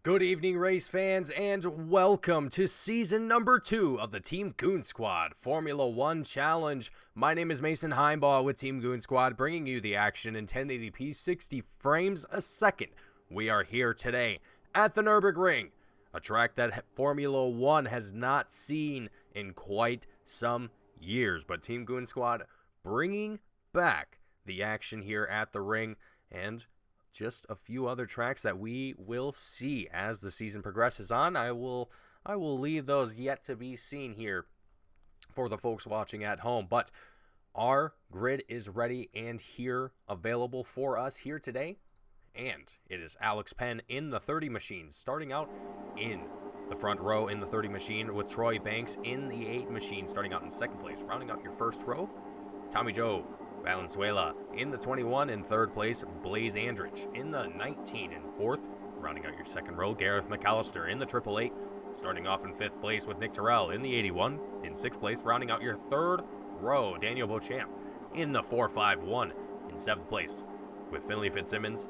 Good evening, race fans, and welcome to season number 2 of the Team Goon Squad Formula One Challenge. My name is Mason Heimbaugh with Team Goon Squad, bringing you the action in 1080p 60 frames a second. We are here today at the Nürburgring, a track that Formula One has not seen in quite some years. But Team Goon Squad bringing back the action here at the ring, and just a few other tracks that we will see as the season progresses on. I will leave those yet to be seen here for the folks watching at home. But our grid is ready and here available for us here today. And it is Alex Penn in the 30 machine, starting out in the front row in the 30 machine, with Troy Banks in the 8 machine, starting out in second place. Rounding out your first row, Tommy Joe Valenzuela in the 21 in third place, Blaze Andrich in the 19 in fourth. Rounding out your second row, Gareth McAllister in the 888, starting off in fifth place with Nick Terrell in the 81 in sixth place. Rounding out your third row, Daniel Beauchamp in the 451 in seventh place, with Finley Fitzsimmons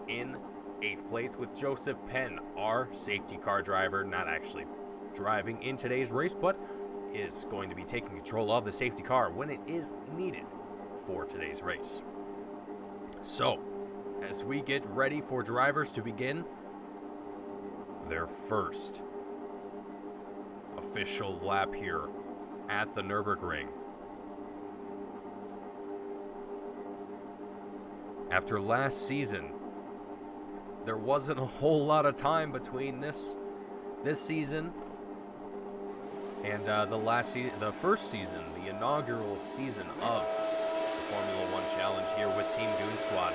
in eighth place, with Joseph Penn, our safety car driver, not actually driving in today's race, but is going to be taking control of the safety car when it is needed for today's race. So, as we get ready for drivers to begin their first official lap here at the Nürburgring. After last season, there wasn't a whole lot of time between this season and the first season, the inaugural season of Formula One Challenge here with Team Goon Squad,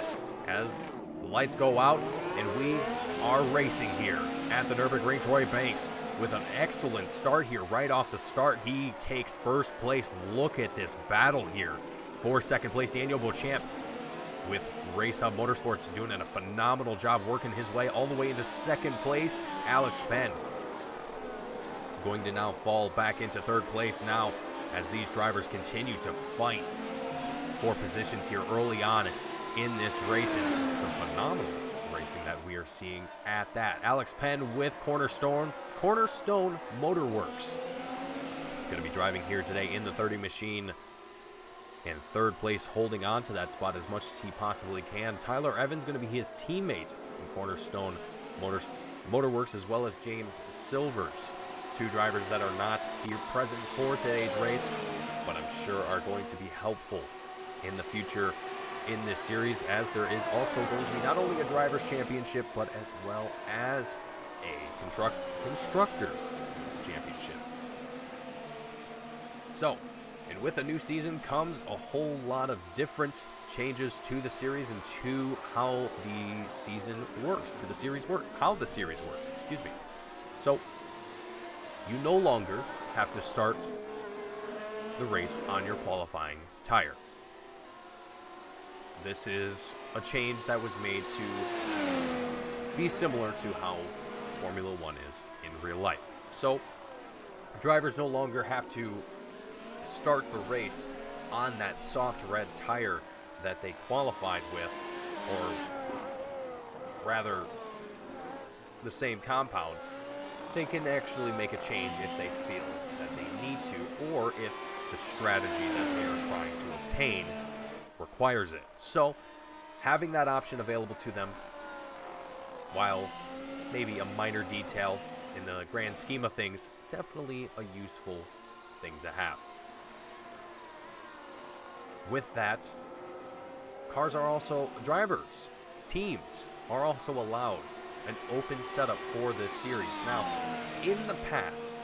as the lights go out and we are racing here at the Nürburgring. Troy Banks with an excellent start here right off the start. He takes first place. Look at this battle here for second place. Daniel Beauchamp with Race Hub Motorsports doing a phenomenal job working his way all the way into second place. Alex Penn going to now fall back into third place now as these drivers continue to fight for positions here early on in this racing. Some phenomenal racing that we are seeing at that. Alex Penn with Cornerstone Motorworks going to be driving here today in the 30 machine, and third place, holding on to that spot as much as he possibly can. Tyler Evans going to be his teammate in Cornerstone Motorworks, as well as James Silvers. Two drivers that are not here present for today's race, but I'm sure are going to be helpful in the future in this series, as there is also going to be not only a Drivers' Championship, but as well as a Constructors' Championship. So, and with a new season comes a whole lot of different changes to the series and to how the season works, how the series works, excuse me. So, you no longer have to start the race on your qualifying tire. This is a change that was made to be similar to how Formula One is in real life. So, drivers no longer have to start the race on that soft red tire that they qualified with, or rather the same compound. They can actually make a change if they feel that they need to, or if the strategy that they are trying to obtain requires it. So, having that option available to them, while maybe a minor detail in the grand scheme of things, definitely a useful thing to have. With that, drivers, teams are also allowed an open setup for this series. Now, in the past,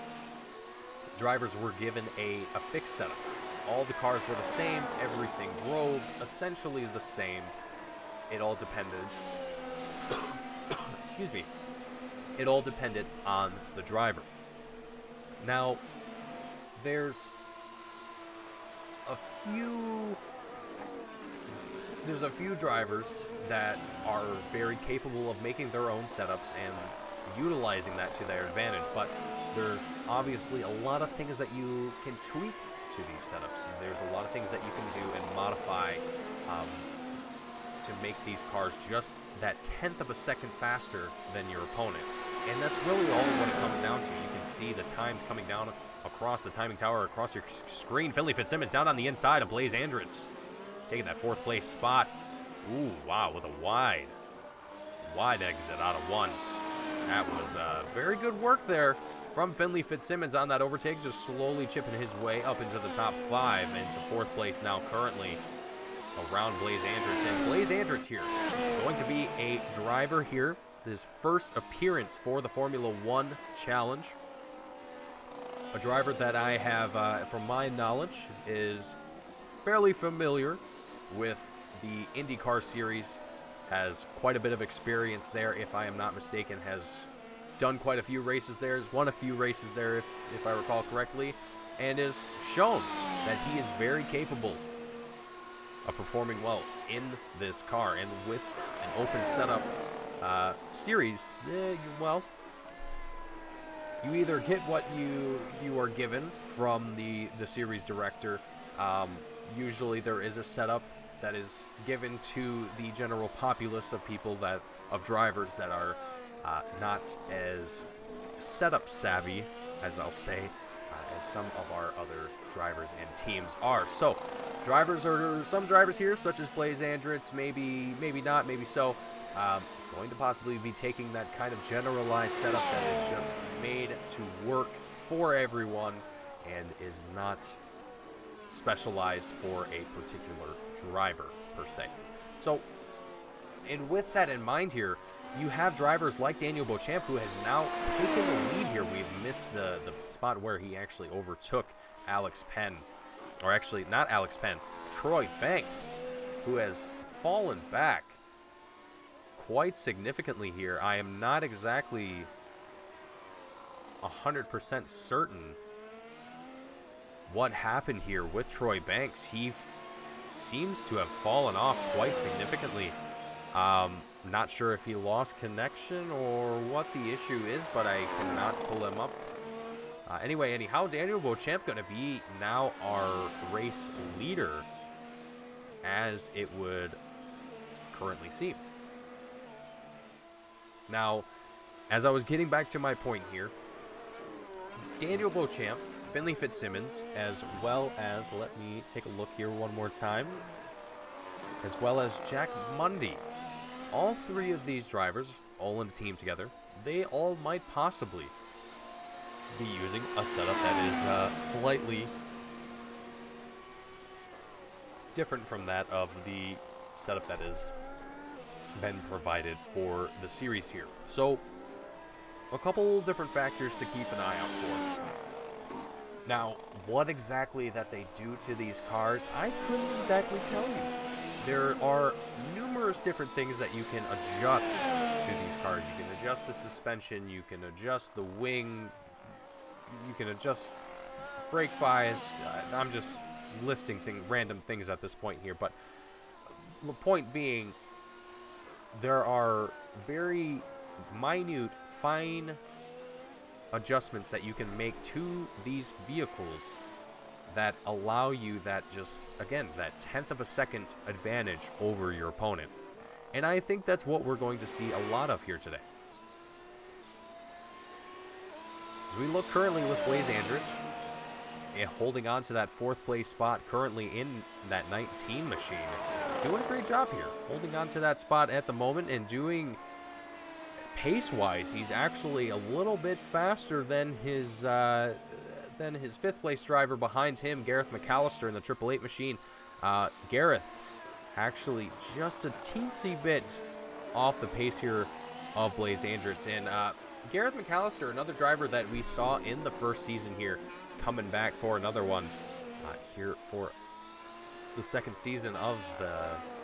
drivers were given a fixed setup. All the cars were the same, everything drove essentially the same. It all depended excuse me. It all depended on the driver. Now, there's a few drivers that are very capable of making their own setups and utilizing that to their advantage, but there's obviously a lot of things that you can tweak to these setups. There's a lot of things that you can do and modify to make these cars just that tenth of a second faster than your opponent. And that's really all what it comes down to. You can see the times coming down across the timing tower, across your screen. Finley Fitzsimmons down on the inside of Blaze Andretz, taking that 4th place spot. Ooh, wow, with a wide exit out of 1. That was very good work there from Finley Fitzsimmons on that overtake, just slowly chipping his way up into the top 5, into 4th place now currently around Blaze Andretz. And Blaze Andretz here, going to be a driver here, his first appearance for the Formula One Challenge. A driver that I have, from my knowledge, is fairly familiar with the IndyCar series, has quite a bit of experience there, if I am not mistaken, has done quite a few races there, has won a few races there, if I recall correctly, and has shown that he is very capable of performing well in this car. And with an open setup series, well, you either get what you are given from the series director. Usually there is a setup that is given to the general populace of people, of drivers that are not as setup savvy, as I'll say, as some of our other drivers and teams are. So some drivers here, such as Blaze Andretz, maybe not, maybe so, going to possibly be taking that kind of generalized setup that is just made to work for everyone and is not specialized for a particular driver per se. So, and with that in mind here, you have drivers like Daniel Beauchamp, who has now taken the lead here. We've missed the spot where he actually overtook Alex Penn, or actually not Alex Penn, Troy Banks, who has fallen back quite significantly here. I am not exactly 100% certain what happened here with Troy Banks. He seems to have fallen off quite significantly. Not sure if he lost connection or what the issue is, but I cannot pull him up. Anyhow, Daniel Beauchamp going to be now our race leader, as it would currently seem. Now, as I was getting back to my point here, Daniel Beauchamp, Finley Fitzsimmons, as well as, let me take a look here one more time, as well as Jack Mundy. All 3 of these drivers, all in a team together, they all might possibly be using a setup that is slightly different from that of the setup that has been provided for the series here. So, a couple different factors to keep an eye out for. Now, what exactly that they do to these cars, I couldn't exactly tell you. There are numerous different things that you can adjust to these cars. You can adjust the suspension, you can adjust the wing, you can adjust brake bias. I'm just listing random things at this point here, but the point being, there are very minute, fine adjustments that you can make to these vehicles that allow you that just, again, that 1/10 of a second advantage over your opponent. And I think that's what we're going to see a lot of here today. As we look currently with Blaze Andretz, holding on to that 4th place spot currently in that 19 machine. Doing a great job here, holding on to that spot at the moment, and doing pace-wise, he's actually a little bit faster than his 5th place driver behind him, Gareth McAllister, in the 888 machine. Gareth actually just a teensy bit off the pace here of Blaze Andretz. And Gareth McAllister, another driver that we saw in the first season here, coming back for another one here for the 2nd season of the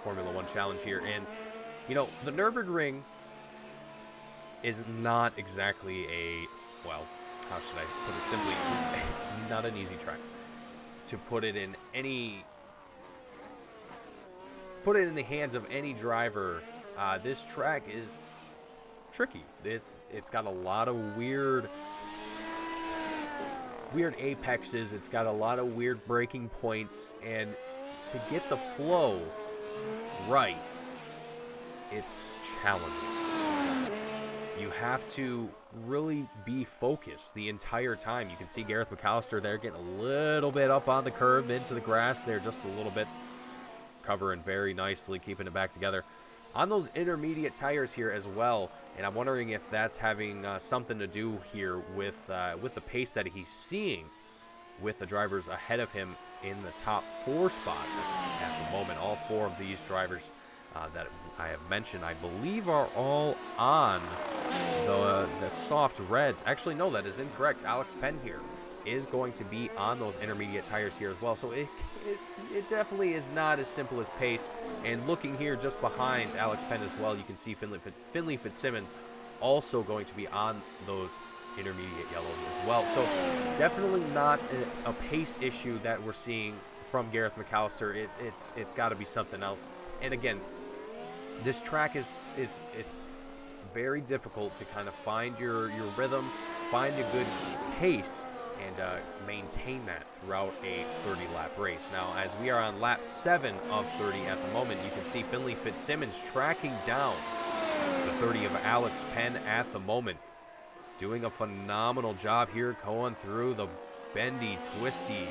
Formula One Challenge here. And, you know, the Nürburgring is not exactly a, well, how should I put it simply? It's not an easy track. To put it in the hands of any driver, this track is tricky. It's got a lot of weird apexes. It's got a lot of weird breaking points, and to get the flow right, it's challenging. you have to really be focused the entire time. You can see Gareth McAllister there getting a little bit up on the curb into the grass there, just a little bit, covering very nicely, keeping it back together on those intermediate tires here as well. And I'm wondering if that's having something to do here with the pace that he's seeing with the drivers ahead of him in the top 4 spots at the moment. All 4 of these drivers that I have mentioned, I believe, are all on the soft reds. Actually, no, that is incorrect. Alex Penn here is going to be on those intermediate tires here as well. So it definitely is not as simple as pace. And looking here just behind Alex Penn as well, you can see Finley Fitzsimmons also going to be on those intermediate yellows as well. So definitely not a pace issue that we're seeing from Gareth McAllister. It's got to be something else. And again, this track is very difficult to kind of find your rhythm, find a good pace, and maintain that throughout a 30-lap race. Now, as we are on lap 7 of 30 at the moment, you can see Finley Fitzsimmons tracking down the 30 of Alex Penn at the moment. Doing a phenomenal job here, going through the bendy, twisty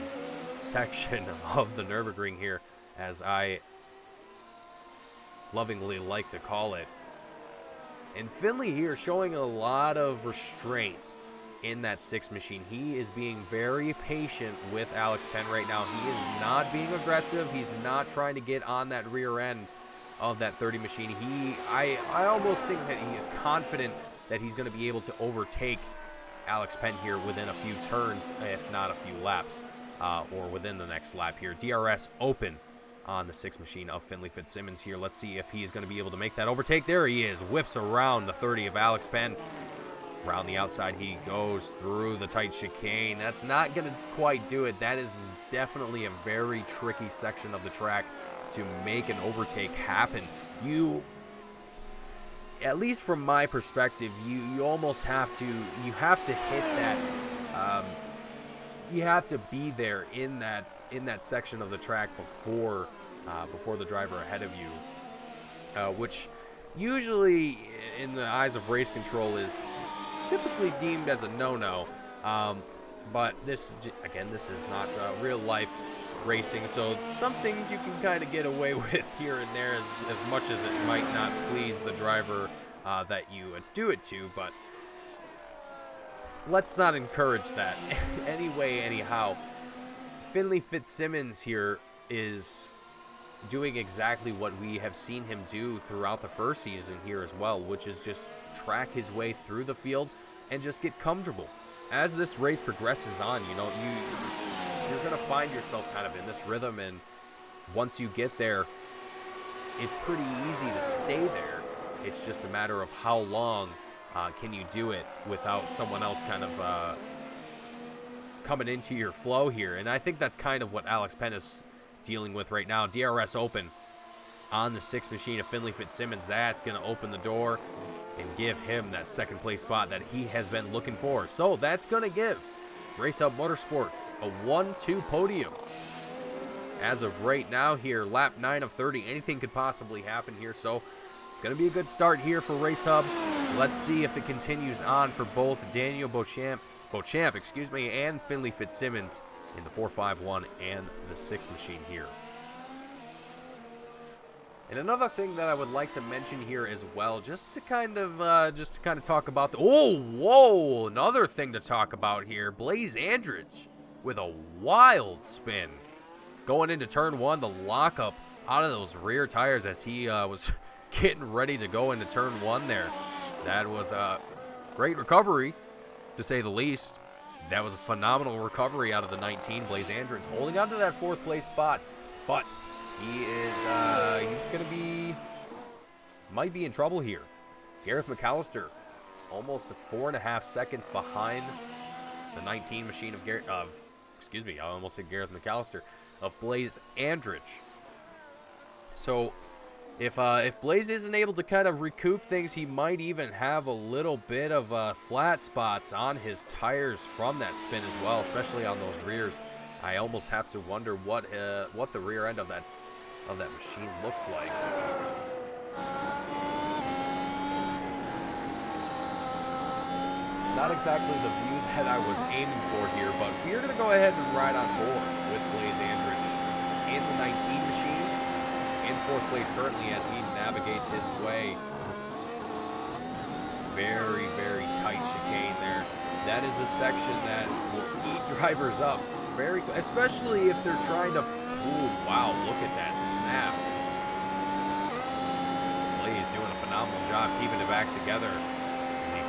section of the Nürburgring here, as I lovingly like to call it. And Finley here showing a lot of restraint in that 6 machine. He is being very patient with Alex Penn right now. He is not being aggressive. He's not trying to get on that rear end of that 30 machine. I almost think that he is confident that he's going to be able to overtake Alex Penn here within a few turns, if not a few laps, or within the next lap here. DRS open on the 6 machine of Finley Fitzsimmons here. Let's see if he's going to be able to make that overtake. There he is, whips around the 30 of Alex Penn. Around the outside he goes through the tight chicane. That's not going to quite do it. That is definitely a very tricky section of the track to make an overtake happen. At least from my perspective, you almost have to hit that. You have to be there in that section of the track before the driver ahead of you, which usually in the eyes of race control is typically deemed as a no-no. But this is not real life racing, so some things you can kind of get away with here and there, as much as it might not please the driver that you do it to, but let's not encourage that. Anyhow, Finley Fitzsimmons here is doing exactly what we have seen him do throughout the first season here as well, which is just track his way through the field and just get comfortable. As this race progresses on, you're going to find yourself kind of in this rhythm, and once you get there, it's pretty easy to stay there. It's just a matter of how long can you do it without someone else kind of coming into your flow here. And I think that's kind of what Alex Penn is dealing with right now. DRS open on the 6 machine of Finley Fitzsimmons. That's going to open the door and give him that second place spot that he has been looking for. So that's going to give Race Hub Motorsports a 1-2 podium. As of right now here, lap 9 of 30, anything could possibly happen here. So it's going to be a good start here for Race Hub. Let's see if it continues on for both Daniel Beauchamp, and Finley Fitzsimmons in the 451 and the 6 machine here. And another thing that I would like to mention here as well, just to kind of talk about the another thing to talk about here. Blaze Andrich with a wild spin going into turn 1, the lockup out of those rear tires as he was getting ready to go into turn 1 there. That was a great recovery, to say the least. That was a phenomenal recovery out of the 19. Blaze Andrich holding on to that 4th place spot, but might be in trouble here. Gareth McAllister almost 4.5 seconds behind the 19 machine I almost said Gareth McAllister, of Blaze Andrich. So if Blaze isn't able to kind of recoup things, he might even have a little bit of flat spots on his tires from that spin as well, especially on those rears. I almost have to wonder what the rear end of that machine looks like. Not exactly the view that I was aiming for here, but we're going to go ahead and ride on board with Blaze Andrich in the 19 machine. In 4th place currently as he navigates his way. Very, very tight chicane there. That is a section that will eat drivers up, especially if they're trying to... Ooh, wow, look at that snap. Blaze doing a phenomenal job keeping it back together as he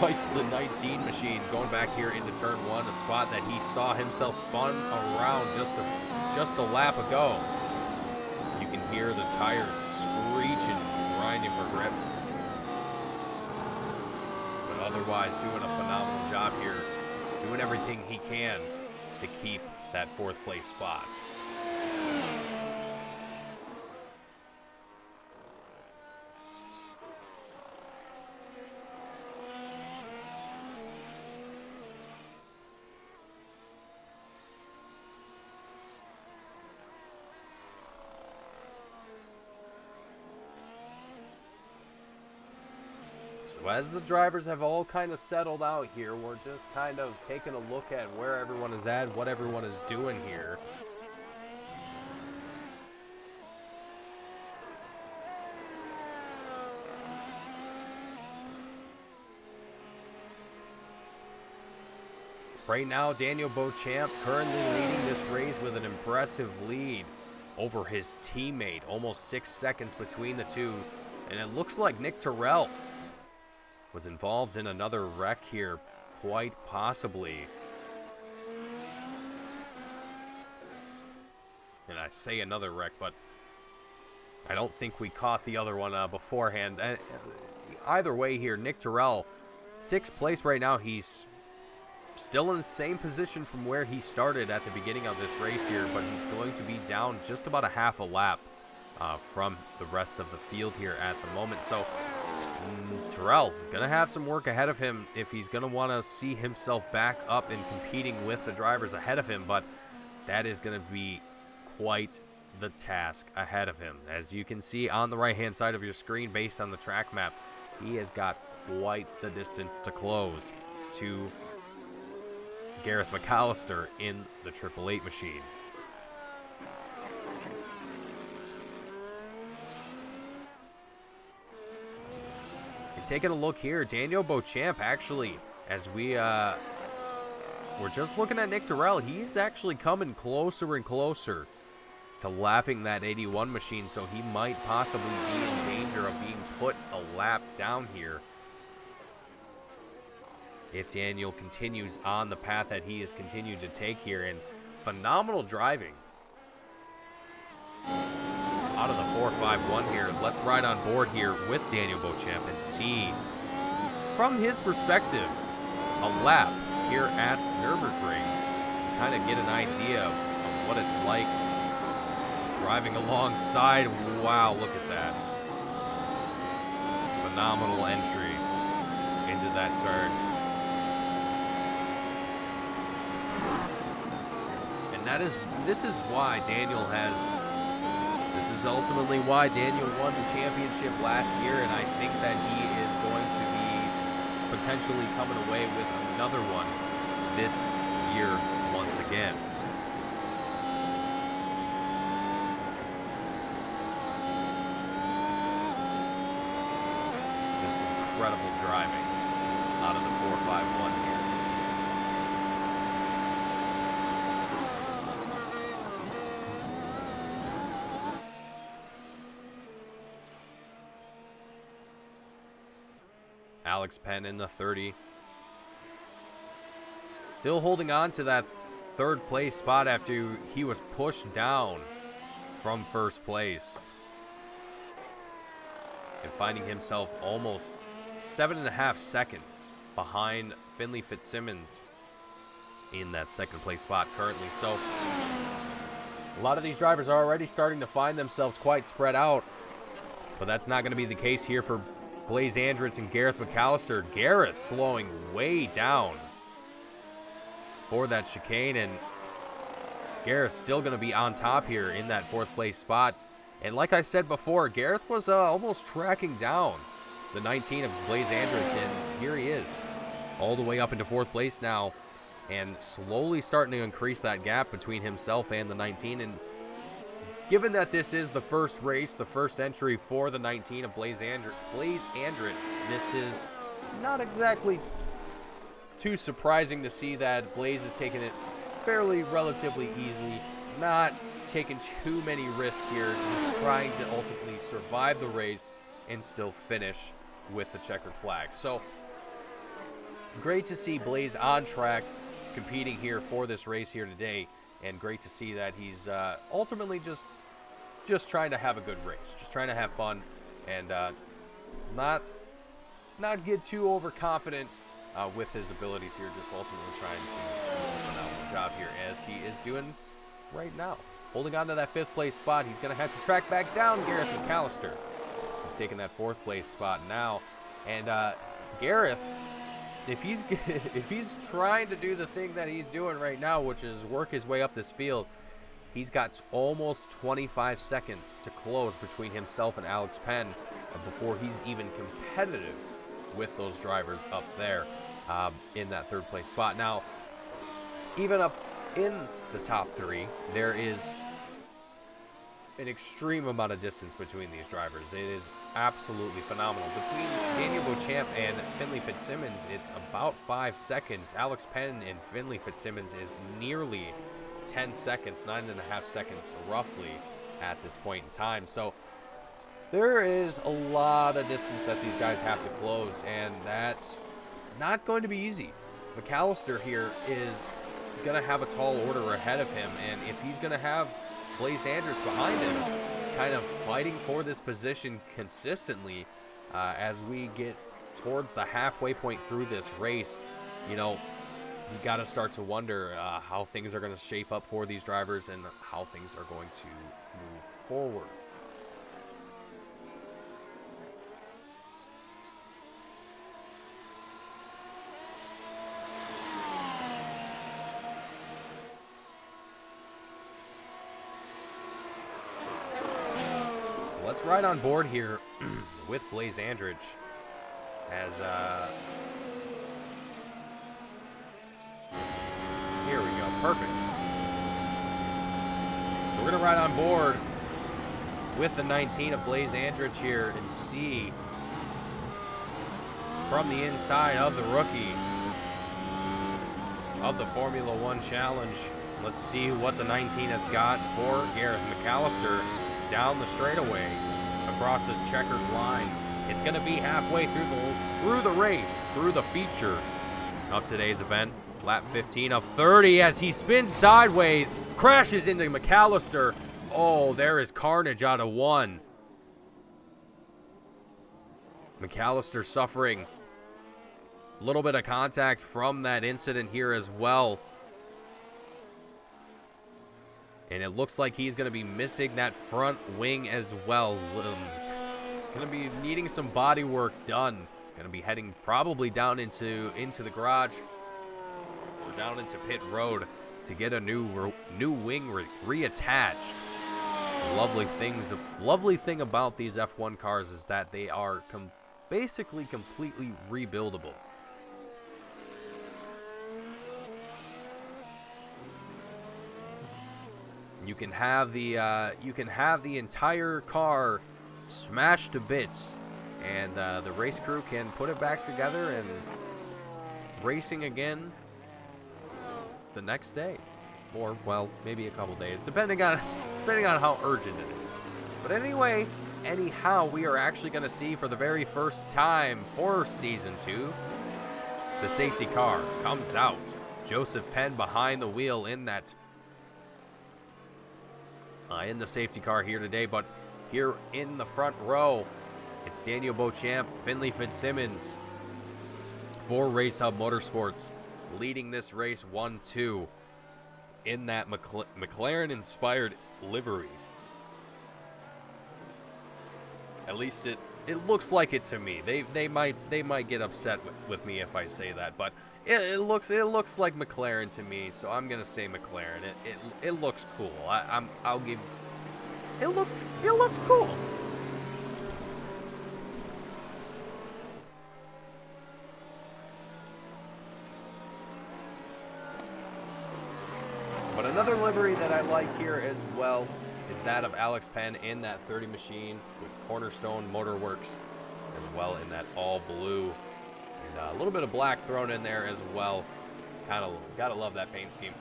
fights the 19 machine, going back here into turn 1, a spot that he saw himself spun around just a lap ago. You can hear the tires screeching, grinding for grip. But otherwise doing a phenomenal job here, doing everything he can to keep that 4th place spot. So as the drivers have all kind of settled out here, we're just kind of taking a look at where everyone is at, what everyone is doing here. Right now, Daniel Beauchamp currently leading this race with an impressive lead over his teammate. Almost 6 seconds between the two. And it looks like Nick Terrell was involved in another wreck here, quite possibly. And I say another wreck, but I don't think we caught the other one beforehand. Either way here, Nick Terrell, 6th place right now. He's still in the same position from where he started at the beginning of this race here, but he's going to be down just about a half a lap from the rest of the field here at the moment. So Terrell gonna have some work ahead of him if he's gonna want to see himself back up and competing with the drivers ahead of him, but that is gonna be quite the task ahead of him. As you can see on the right hand side of your screen, based on the track map, he has got quite the distance to close to Gareth McAllister in the 888 machine. And taking a look here, Daniel Beauchamp actually, as we're just looking at Nick Terrell, he's actually coming closer and closer to lapping that 81 machine, so he might possibly be in danger of being put a lap down here if Daniel continues on the path that he has continued to take here. And phenomenal driving out of the 451 here. Let's ride on board here with Daniel Beauchamp and see from his perspective a lap here at Nürburgring, kind of get an idea of what it's like driving alongside. Wow, look at that. Phenomenal entry into that turn. And this is ultimately why Daniel won the championship last year, and I think that he is going to be potentially coming away with another one this year once again. Just incredible driving out of the 451 here. Alex Penn in the 30. Still holding on to that 3rd place spot after he was pushed down from 1st place. And finding himself almost 7.5 seconds behind Finley Fitzsimmons in that 2nd place spot currently. So a lot of these drivers are already starting to find themselves quite spread out, but that's not going to be the case here for Blaze Andrich and Gareth McAllister. Gareth slowing way down for that chicane, and Gareth's still going to be on top here in that 4th place spot. And like I said before, Gareth was almost tracking down the 19 of Blaze Andrich, and here he is, all the way up into 4th place now, and slowly starting to increase that gap between himself and the 19. And given that this is the first race, the first entry for the 19 of Blaze Andrich, this is not exactly too surprising to see that Blaze is taking it fairly relatively easily, not taking too many risks here, just trying to ultimately survive the race and still finish with the checkered flag. So great to see Blaze on track competing here for this race here today, and great to see that he's ultimately just trying to have a good race, just trying to have fun, and not get too overconfident with his abilities here, just ultimately trying to do a phenomenal job here, as he is doing right now. Holding on to that 5th place spot, he's going to have to track back down Gareth McAllister, who's taking that 4th place spot now. And Gareth, if he's trying to do the thing that he's doing right now, which is work his way up this field, he's got almost 25 seconds to close between himself and Alex Penn before he's even competitive with those drivers up there in that 3rd place spot. Now, even up in the top 3, there is an extreme amount of distance between these drivers. It is absolutely phenomenal. Between Daniel Beauchamp and Finley Fitzsimmons, it's about 5 seconds. Alex Penn and Finley Fitzsimmons is nearly 10 seconds, 9.5 seconds roughly at this point in time. So there is a lot of distance that these guys have to close, and that's not going to be easy. McAllister here is going to have a tall order ahead of him, and if he's going to have Blaze Andrich behind him kind of fighting for this position consistently as we get towards the halfway point through this race, you know, you got to start to wonder how things are going to shape up for these drivers and how things are going to move forward. Let's ride on board here with Blaze Andrich as here we go, perfect. So we're gonna ride on board with the 19 of Blaze Andrich here and see from the inside of the rookie of the Formula One Challenge. Let's see what the 19 has got for Gareth McAllister down the straightaway across this checkered line. It's going to be halfway through the race, through the feature of today's event. Lap 15 of 30 as he spins sideways, crashes into McAllister. Oh, there is carnage out of 1. McAllister suffering a little bit of contact from that incident here as well. And it looks like he's going to be missing that front wing as well. Going to be needing some body work done. Going to be heading probably down into the garage or down into pit road to get a new wing reattached. The lovely thing about these F1 cars is that they are basically completely rebuildable. You can have the entire car smashed to bits, and the race crew can put it back together and racing again the next day, or well, maybe a couple days, depending on how urgent it is. But anyhow, we are actually going to see for the very first time for season 2, the safety car comes out. Joseph Penn behind the wheel in that. In the safety car here today, but here in the front row, it's Daniel Beauchamp, Finley Fitzsimmons for Race Hub Motorsports, leading this race 1-2 in that McLaren-inspired livery. At least it looks like it to me. They might get upset with me if I say that, but it looks like McLaren to me, so I'm gonna say McLaren. It looks cool. It looks cool. another livery that I like here as well is that of Alex Penn in that 30 machine with Cornerstone Motorworks as well in that all blue. And a little bit of black thrown in there as well. Kind of gotta love that paint scheme.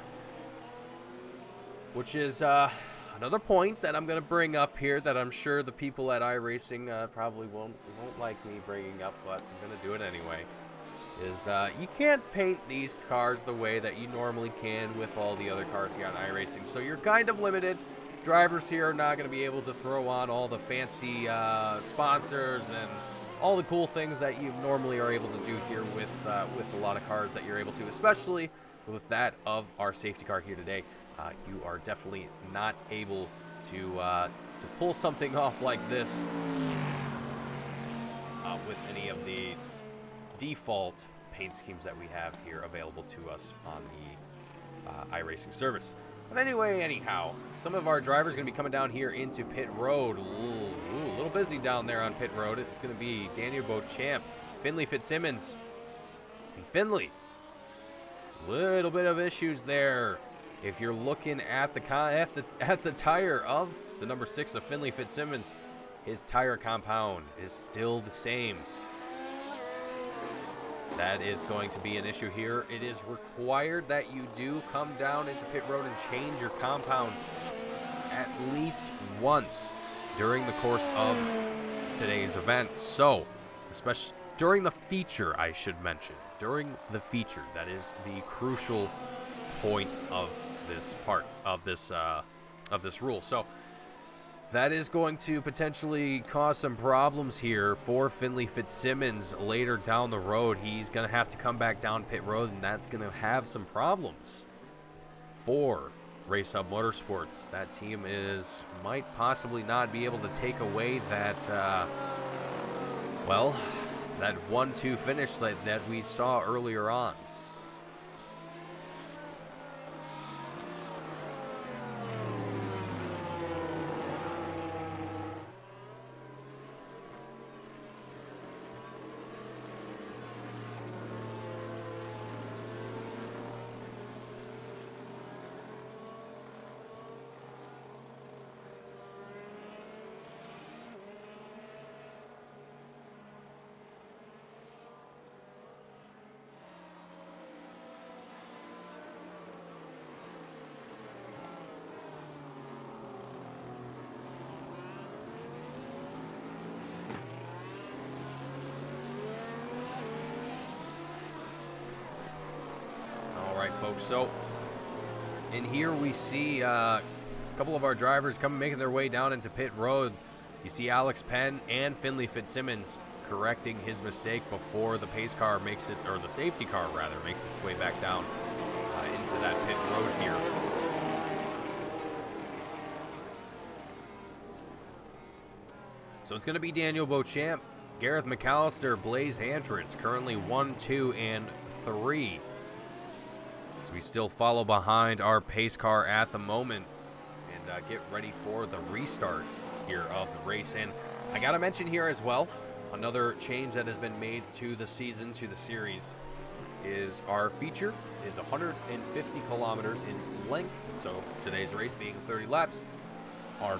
Which is another point that I'm going to bring up here that I'm sure the people at iRacing probably won't like me bringing up, but I'm going to do it anyway. Is you can't paint these cars the way that you normally can with all the other cars here on iRacing. So you're kind of limited. Drivers here are not going to be able to throw on all the fancy sponsors and all the cool things that you normally are able to do here with a lot of cars that you're able to, especially with that of our safety car here today. You are definitely not able to pull something off like this with any of the default paint schemes that we have here available to us on the iRacing service. But anyway, anyhow, some of our drivers are going to be coming down here into pit road. A little busy down there on pit road. It's going to be Daniel Beauchamp, Finley Fitzsimmons, and Finley. Little bit of issues there. If you're looking at the tire of the number 6 of Finley Fitzsimmons, his tire compound is still the same. That is going to be an issue here. It is required that you do come down into pit road and change your compound at least once during the course of today's event. So, especially during the feature, I should mention. During the feature, that is the crucial point of this part of this rule. So that is going to potentially cause some problems here for Finley Fitzsimmons later down the road. He's going to have to come back down pit road, and that's going to have some problems for Race Hub Motorsports. That team might possibly not be able to take away that that 1-2 finish that we saw earlier on. Folks, so in here we see a couple of our drivers making their way down into pit road. You see Alex Penn and Finley Fitzsimmons correcting his mistake before the pace car the safety car rather, makes its way back down into that pit road here. So it's going to be Daniel Beauchamp, Gareth McAllister, Blaze Antritz, currently 1, 2, and 3. So we still follow behind our pace car at the moment and get ready for the restart here of the race. And I got to mention here as well, another change that has been made to the season, to the series, is our feature is 150 kilometers in length. So today's race being 30 laps. Our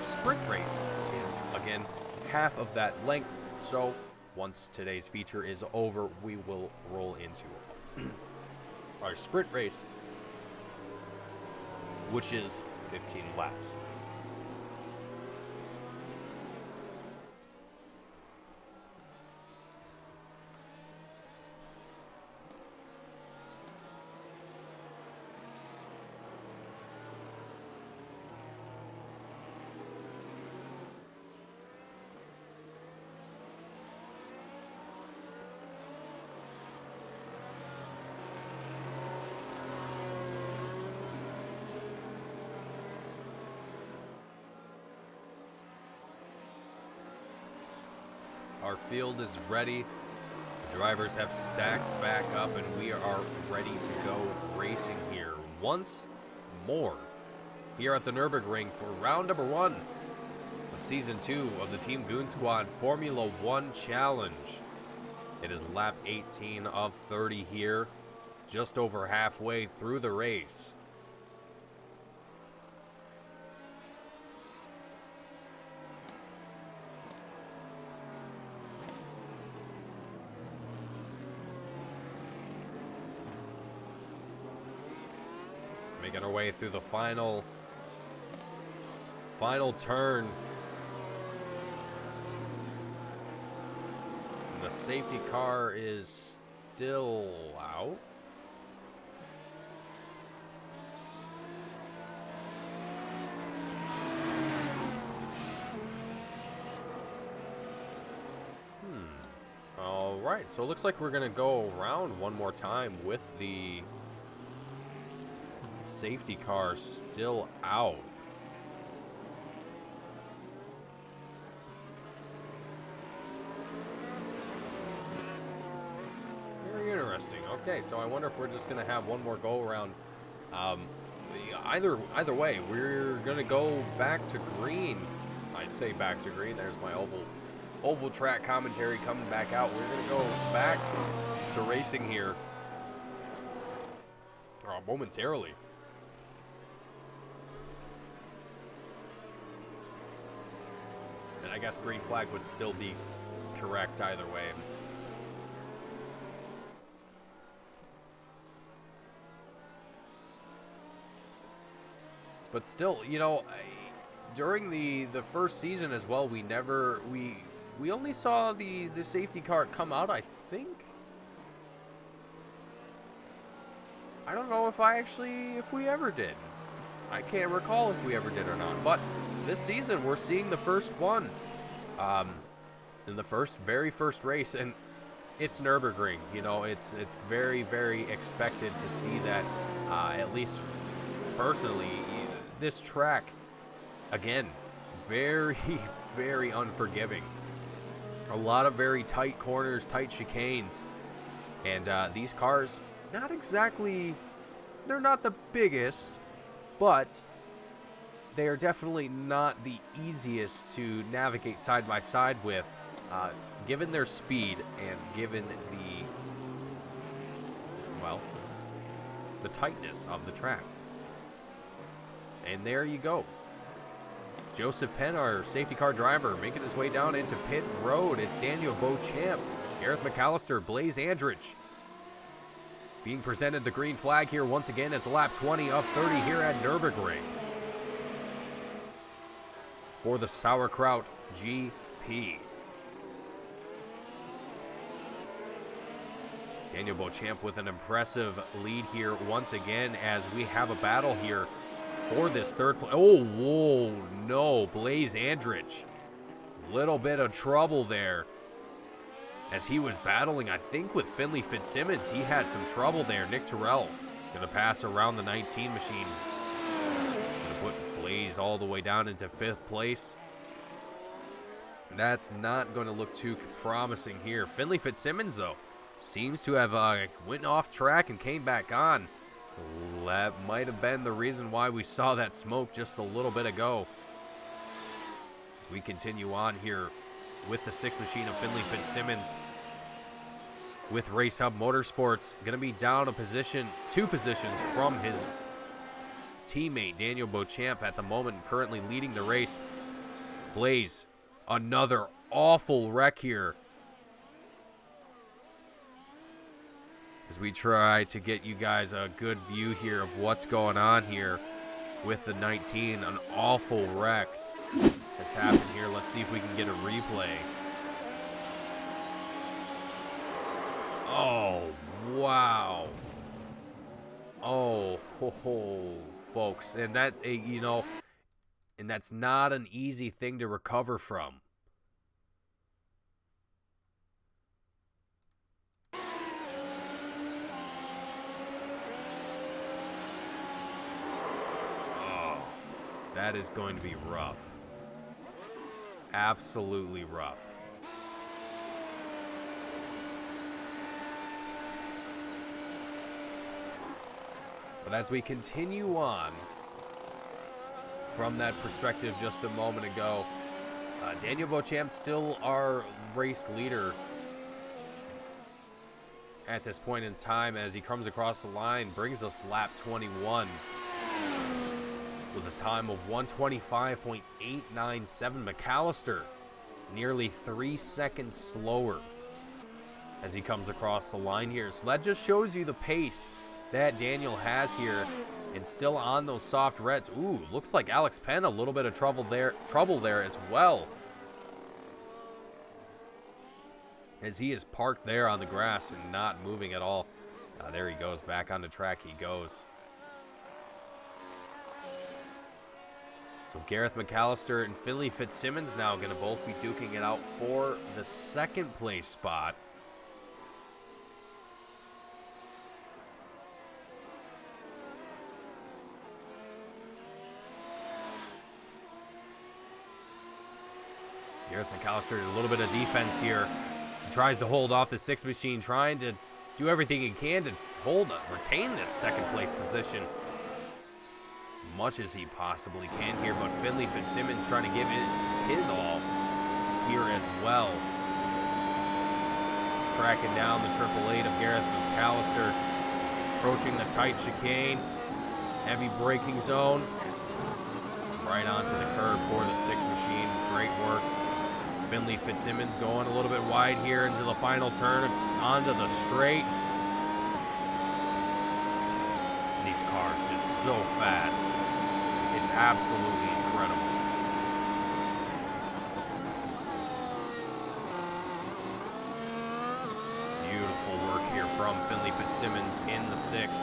sprint race is, again, half of that length. So once today's feature is over, we will roll into our sprint race, which is 15 laps. Our field is ready. The drivers have stacked back up, and we are ready to go racing here once more here at the Nürburgring for round number 1 of Season 2 of the Team Goon Squad Formula One Challenge. It is lap 18 of 30 here, just over halfway through the race. Making our way through the final turn. And the safety car is still out. All right, so it looks like we're gonna go around one more time with the safety car still out. Very interesting. Okay, so I wonder if we're just gonna have one more go around. Either way, we're gonna go back to green. I say back to green. There's my oval track commentary coming back out. We're gonna go back to racing here momentarily. And I guess green flag would still be correct either way. But still, you know, during the first season as well, we only saw the safety car come out, I think. I don't know if we ever did. I can't recall if we ever did or not. But this season, we're seeing the first one. In the very first race, and it's Nürburgring. You know, it's very, very expected to see that. At least personally, this track, again, very, very unforgiving. A lot of very tight corners, tight chicanes. And these cars, not exactly, they're not the biggest, but they are definitely not the easiest to navigate side by side with, given their speed and given the tightness of the track. And there you go. Joseph Penn, our safety car driver, making his way down into pit road. It's Daniel Beauchamp, Gareth McAllister, Blaze Andrich. Being presented the green flag here once again. It's lap 20 of 30 here at Nürburgring for the Sauerkraut GP. Daniel Beauchamp with an impressive lead here once again as we have a battle here for this third place. Oh, whoa, no. Blaze Andrich. Little bit of trouble there as he was battling, I think, with Finley Fitzsimmons. He had some trouble there. Nick Terrell going to pass around the 19 machine. Going to put Blaze all the way down into 5th place. That's not going to look too promising here. Finley Fitzsimmons, though, seems to have went off track and came back on. That might have been the reason why we saw that smoke just a little bit ago. As we continue on here with the 6th machine of Finley Fitzsimmons with Race Hub Motorsports. Going to be down 2 positions from his teammate Daniel Beauchamp at the moment, currently leading the race. Blaze, another awful wreck here. As we try to get you guys a good view here of what's going on here with the 19. An awful wreck has happened here. Let's see if we can get a replay. Oh, wow. Oh, folks. And that, you know, and that's not an easy thing to recover from. That is going to be rough. Absolutely rough. But as we continue on from that perspective just a moment ago, Daniel Beauchamp still our race leader at this point in time as he comes across the line, brings us lap 21. With a time of 1:25.897. McAllister nearly 3 seconds slower as he comes across the line here. So that just shows you the pace that Daniel has here and still on those soft reds. Ooh, looks like Alex Penn, a little bit of trouble there as well, as he is parked there on the grass and not moving at all. There he goes, back on the track he goes. So Gareth McAllister and Finley Fitzsimmons now going to both be duking it out for the second place spot. Gareth McAllister, a little bit of defense here. He tries to hold off the 6 machine, trying to do everything he can to retain this second place position as much as he possibly can here. But Finley Fitzsimmons trying to give it his all here as well. Tracking down the 888 of Gareth McAllister, approaching the tight chicane, heavy braking zone, right onto the curb for the 6 machine. Great work. Finley Fitzsimmons going a little bit wide here into the final turn, onto the straight. These cars just so fast. It's absolutely incredible. Beautiful work here from Finley Fitzsimmons in the 6.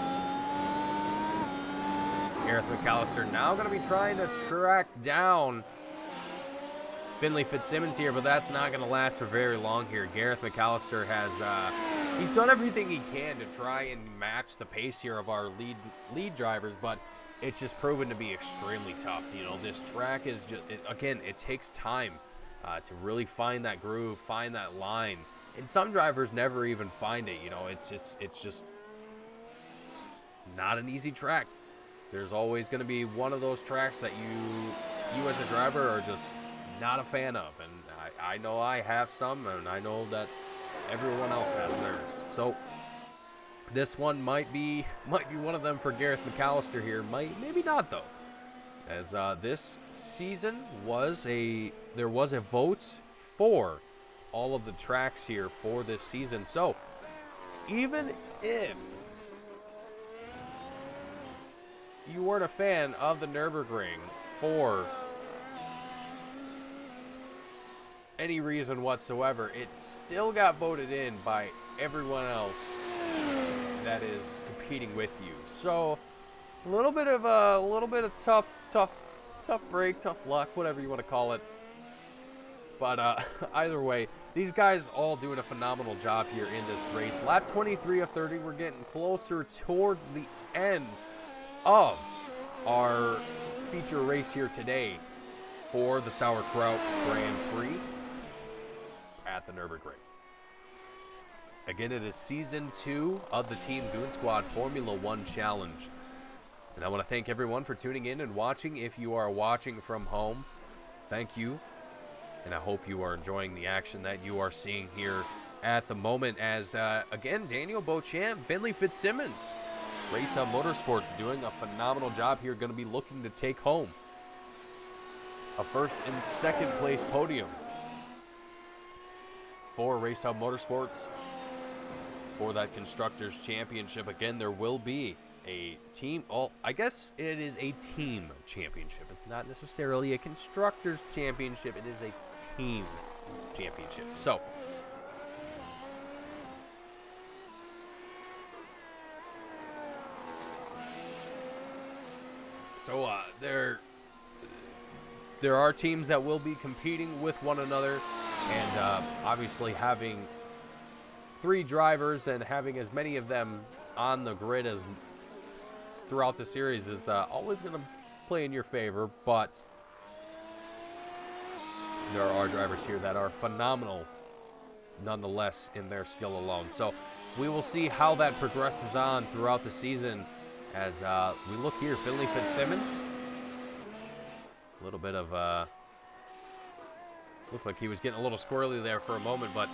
Gareth McAllister now going to be trying to track down Finley Fitzsimmons here, but that's not going to last for very long here. Gareth McAllister has he's done everything he can to try and match the pace here of our lead drivers, but it's just proven to be extremely tough. You know, this track is just, again, it takes time to really find that groove, find that line, and some drivers never even find it. You know, it's just not an easy track. There's always going to be one of those tracks that you as a driver are just not a fan of, and I know I have some, and I know that everyone else has theirs. So this one might be one of them for Gareth McAllister here. Maybe not though, as this season there was a vote for all of the tracks here for this season. So even if you weren't a fan of the Nürburgring for any reason whatsoever, it still got voted in by everyone else that is competing with you. So a little bit of tough break, tough luck, whatever you want to call it. But either way, these guys all doing a phenomenal job here in this race. Lap 23 of 30, we're getting closer towards the end of our feature race here today for the Sauerkraut Grand Prix at the Nürburgring. Again, it is Season 2 of the Team Goon Squad Formula One Challenge. And I want to thank everyone for tuning in and watching. If you are watching from home, thank you. And I hope you are enjoying the action that you are seeing here at the moment as, again, Daniel Beauchamp, Finley Fitzsimmons, Race Hub Motorsports doing a phenomenal job here, going to be looking to take home a first and second place podium for Race Hub Motorsports for that Constructors Championship. Again, there will be a team, I guess it is a team championship. It's not necessarily a Constructors Championship. It is a team championship. So there are teams that will be competing with one another, and obviously having 3 drivers and having as many of them on the grid as throughout the series is always going to play in your favor, but there are drivers here that are phenomenal nonetheless in their skill alone. So we will see how that progresses on throughout the season as we look here. Finley Fitzsimmons, a little bit of looked like he was getting a little squirrely there for a moment, but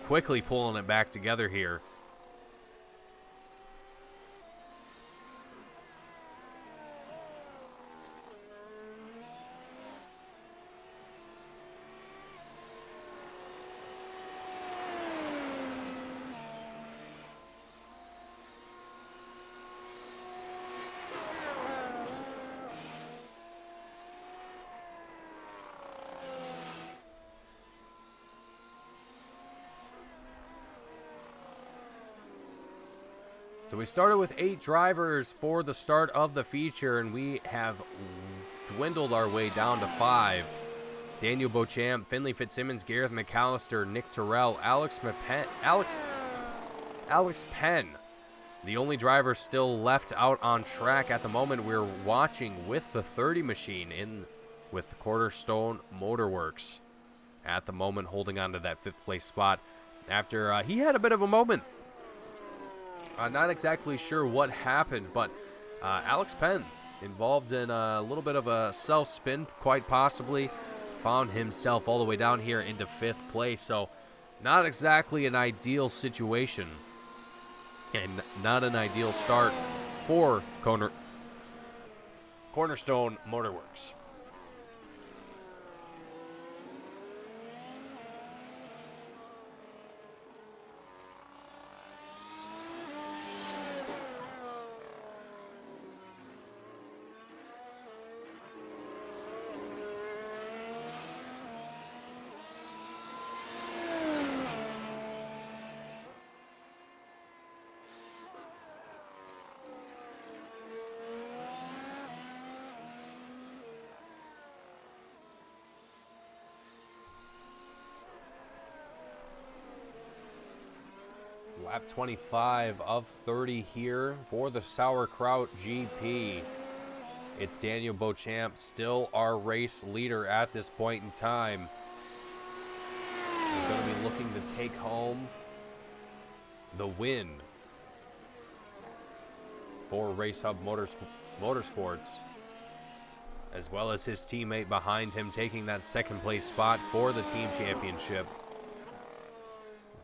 quickly pulling it back together here. So we started with 8 drivers for the start of the feature, and we have dwindled our way down to 5. Daniel Beauchamp, Finley Fitzsimmons, Gareth McAllister, Nick Terrell, Alex Penn. The only driver still left out on track at the moment. We're watching with the 30 machine in with Cornerstone Motorworks at the moment, holding on to that 5th place spot after he had a bit of a moment. Not exactly sure what happened, but Alex Penn involved in a little bit of a self-spin, quite possibly. Found himself all the way down here into 5th place, so not exactly an ideal situation. And not an ideal start for Cornerstone Motorworks. Lap 25 of 30 here for the Sauerkraut GP. It's Daniel Beauchamp, still our race leader at this point in time. We're going to be looking to take home the win for Race Hub Motorsports, as well as his teammate behind him taking that 2nd place spot for the team championship.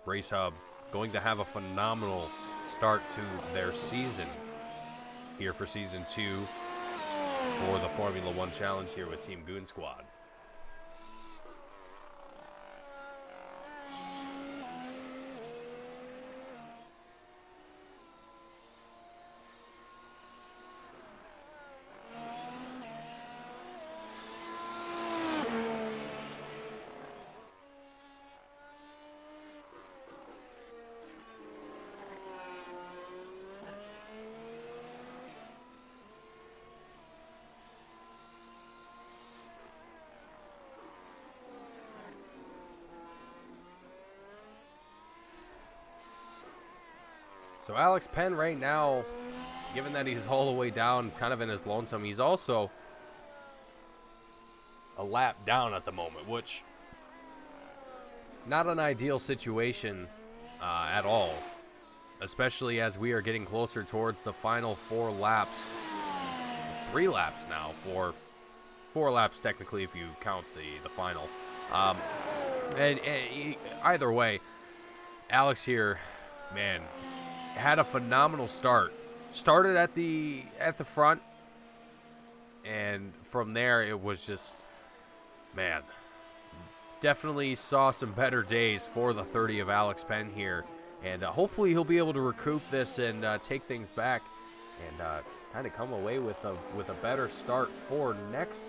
Race Hub going to have a phenomenal start to their season here for Season 2 for the Formula One Challenge here with Team Goon Squad. So Alex Penn right now, given that he's all the way down, kind of in his lonesome, he's also a lap down at the moment, which not an ideal situation at all, especially as we are getting closer towards the final 4 laps. 3 laps now, 4 laps technically if you count the final. And either way, Alex here, man, had a phenomenal start. Started at the front, and from there it was just, man, definitely saw some better days for the 30 of Alex Penn here, and hopefully he'll be able to recoup this and take things back and kind of come away with a better start for next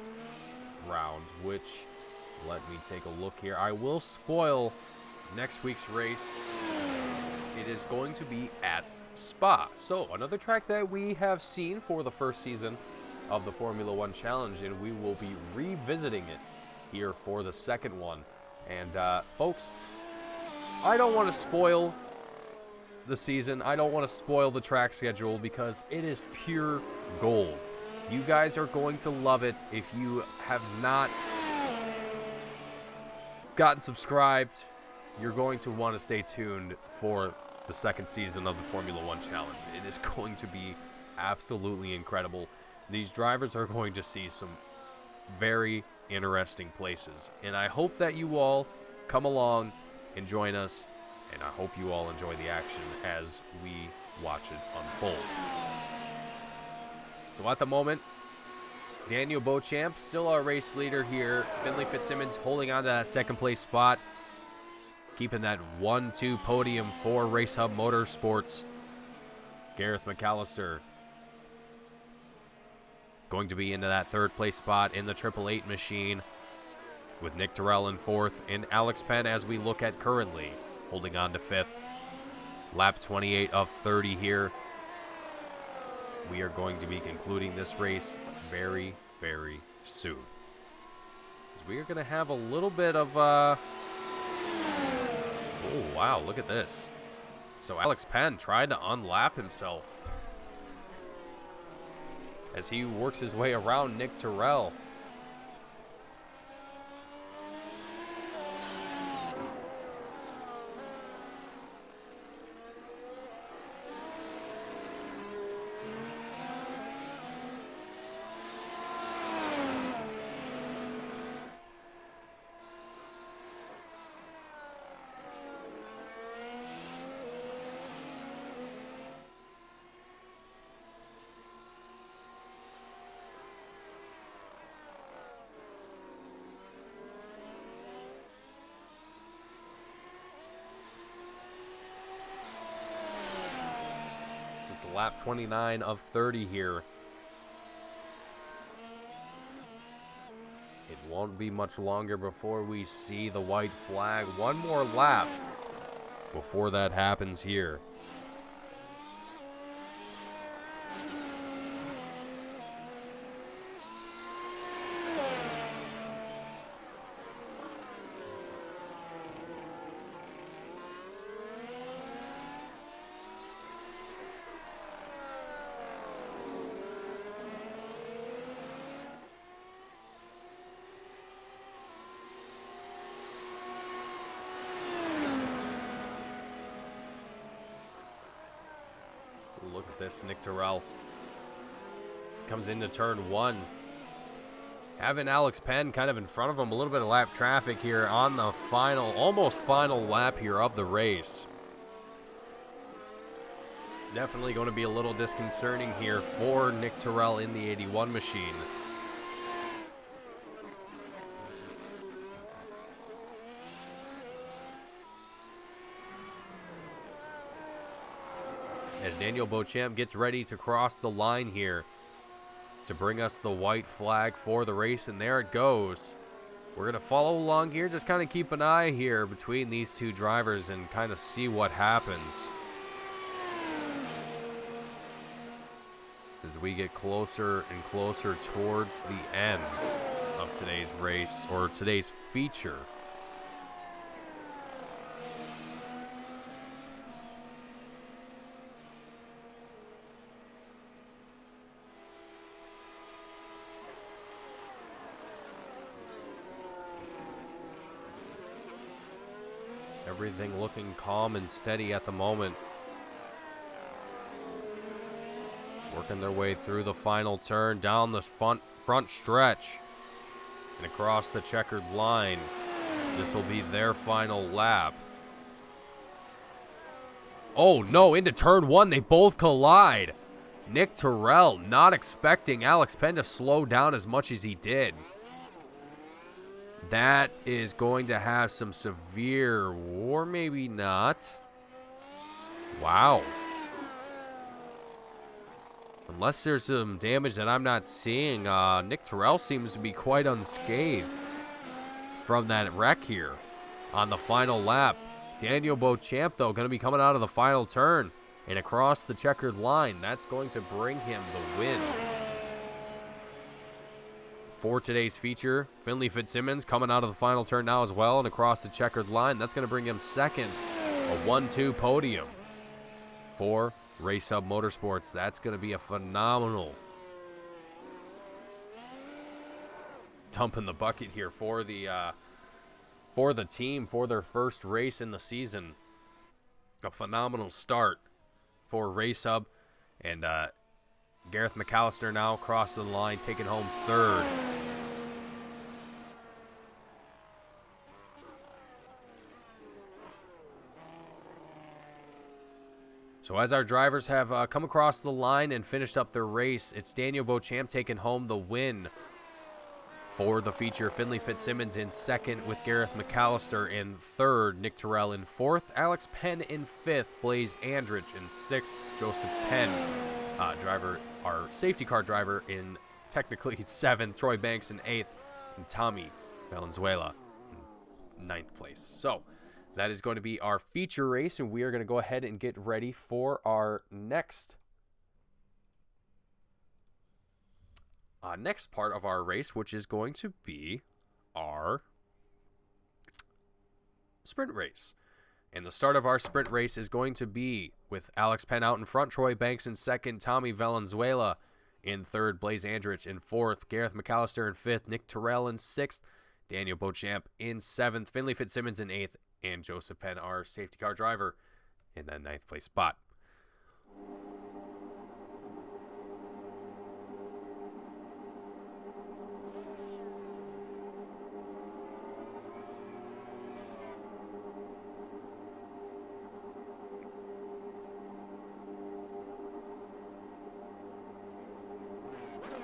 round, which, let me take a look here. I will spoil next week's race. It is going to be at Spa. So another track that we have seen for the first season of the Formula One Challenge, and we will be revisiting it here for the 2nd one. And folks, I don't want to spoil the season. I don't want to spoil the track schedule because it is pure gold. You guys are going to love it. If you have not gotten subscribed, you're going to want to stay tuned for the 2nd season of the Formula One Challenge. It is going to be absolutely incredible. These drivers are going to see some very interesting places, and I hope that you all come along and join us, and I hope you all enjoy the action as we watch it unfold. So at the moment, Daniel Beauchamp, still our race leader here. Finley Fitzsimmons holding on to that 2nd place spot, keeping that 1-2 podium for Race Hub Motorsports. Gareth McAllister going to be into that 3rd place spot in the 888 machine, with Nick Terrell in 4th and Alex Penn, as we look at currently, holding on to 5th. Lap 28 of 30 here we are going to be concluding this race very, very soon. We are going to have a little bit of, oh, wow, look at this. So Alex Penn tried to unlap himself as he works his way around Nick Terrell. Lap 29 of 30 here. It won't be much longer before we see the white flag. One more lap before that happens here. Look at this, Nick Terrell comes into turn one. Having Alex Penn kind of in front of him, a little bit of lap traffic here on the final, almost final lap here of the race. Definitely going to be a little disconcerting here for Nick Terrell in the 81 machine. As Daniel Beauchamp gets ready to cross the line here to bring us the white flag for the race, and there it goes. We're going to follow along here, just kind of keep an eye here between these two drivers and kind of see what happens as we get closer and closer towards the end of today's race, or today's feature. Everything looking calm and steady at the moment. Working their way through the final turn, down the front stretch, and across the checkered line. This will be their final lap. Oh no, into turn one, they both collide. Nick Terrell not expecting Alex Penn to slow down as much as he did. That is going to have some severe, or maybe not. Wow. Unless there's some damage that I'm not seeing, Nick Terrell seems to be quite unscathed from that wreck here on the final lap. Daniel Beauchamp, though, going to be coming out of the final turn and across the checkered line. That's going to bring him the win. For today's feature, Finley Fitzsimmons coming out of the final turn now as well and across the checkered line. That's going to bring him second, a 1-2 podium for Race Hub Motorsports. That's going to be a phenomenal dump in the bucket here for the team for their first race in the season. A phenomenal start for Race Hub, and Gareth McAllister now crossed the line, taking home third. So as our drivers have come across the line and finished up their race, it's Daniel Beauchamp taking home the win for the feature. Finley Fitzsimmons in second with Gareth McAllister in third. Nick Terrell in fourth. Alex Penn in fifth. Blaze Andrich in sixth. Joseph Penn, our safety car driver, in technically seventh. Troy Banks in eighth. And Tommy Valenzuela in ninth place. So that is going to be our feature race, and we are going to go ahead and get ready for our next next part of our race, which is going to be our sprint race. And the start of our sprint race is going to be with Alex Penn out in front, Troy Banks in second, Tommy Valenzuela in third, Blaze Andrich in fourth, Gareth McAllister in fifth, Nick Terrell in sixth, Daniel Beauchamp in seventh, Finley Fitzsimmons in eighth, and Joseph Penn, our safety car driver, in that ninth place spot.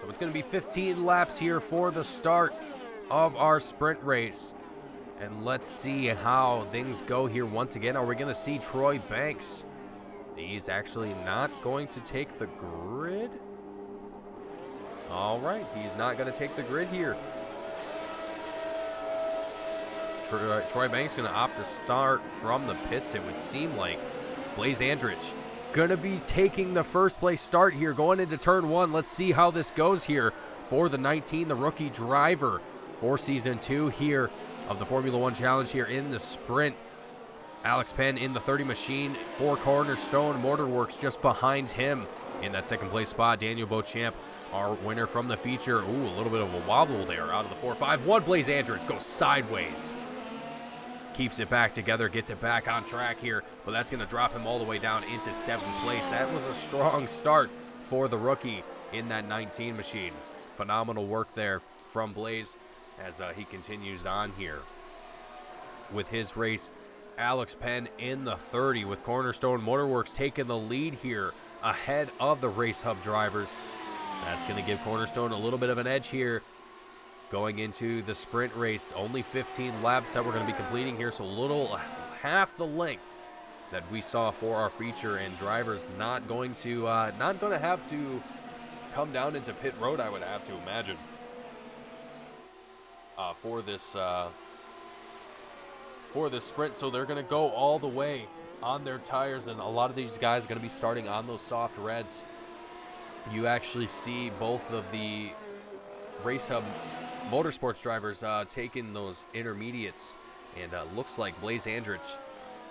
So it's going to be 15 laps here for the start of our sprint race. And let's see how things go here once again. Are we going to see Troy Banks? He's actually not going to take the grid. All right, he's not going to take the grid here. Troy Banks going to opt to start from the pits, it would seem like. Blaze Andrich going to be taking the first place start here going into turn one. Let's see how this goes here for the 19, the rookie driver for season 2 here of the Formula One Challenge here in the sprint. Alex Penn in the 30 machine for Cornerstone Motorworks just behind him in that second place spot. Daniel Beauchamp, our winner from the feature. Ooh, a little bit of a wobble there out of the 4-5-1. Blaze Andrich goes sideways. Keeps it back together, gets it back on track here, but that's going to drop him all the way down into 7th place. That was a strong start for the rookie in that 19 machine. Phenomenal work there from Blaze as he continues on here with his race. Alex Penn in the 30 with Cornerstone Motorworks taking the lead here ahead of the Race Hub drivers. That's going to give Cornerstone a little bit of an edge here going into the sprint race. Only 15 laps that we're going to be completing here, so half the length that we saw for our feature, and drivers not going to have to come down into pit road, I would have to imagine, for this sprint. So they're going to go all the way on their tires, and a lot of these guys are going to be starting on those soft reds. You actually see both of the Race Hub Motorsports drivers taking those intermediates, and looks like Blaze Andrich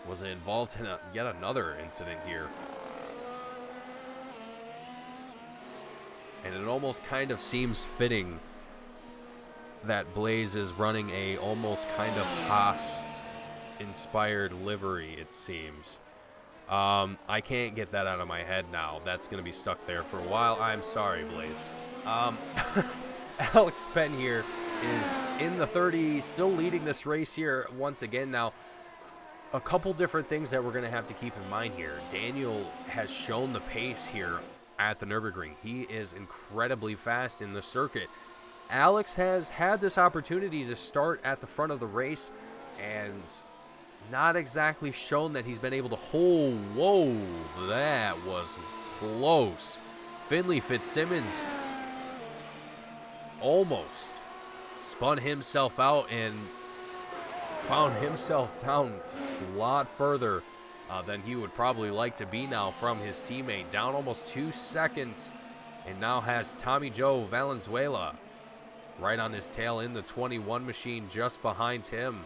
was involved in yet another incident here. And it almost kind of seems fitting that Blaze is running a almost kind of Haas-inspired livery, it seems. I can't get that out of my head now. That's going to be stuck there for a while. I'm sorry, Blaze. Alex Penn here is in the 30, still leading this race here once again. Now, a couple different things that we're going to have to keep in mind here. Daniel has shown the pace here at the Nürburgring. He is incredibly fast in the circuit. Alex has had this opportunity to start at the front of the race and not exactly shown that he's been able to hold. Whoa, that was close. Finley Fitzsimmons almost spun himself out and found himself down a lot further than he would probably like to be now from his teammate. Down almost 2 seconds, and now has Tommy Joe Valenzuela right on his tail in the 21 machine just behind him.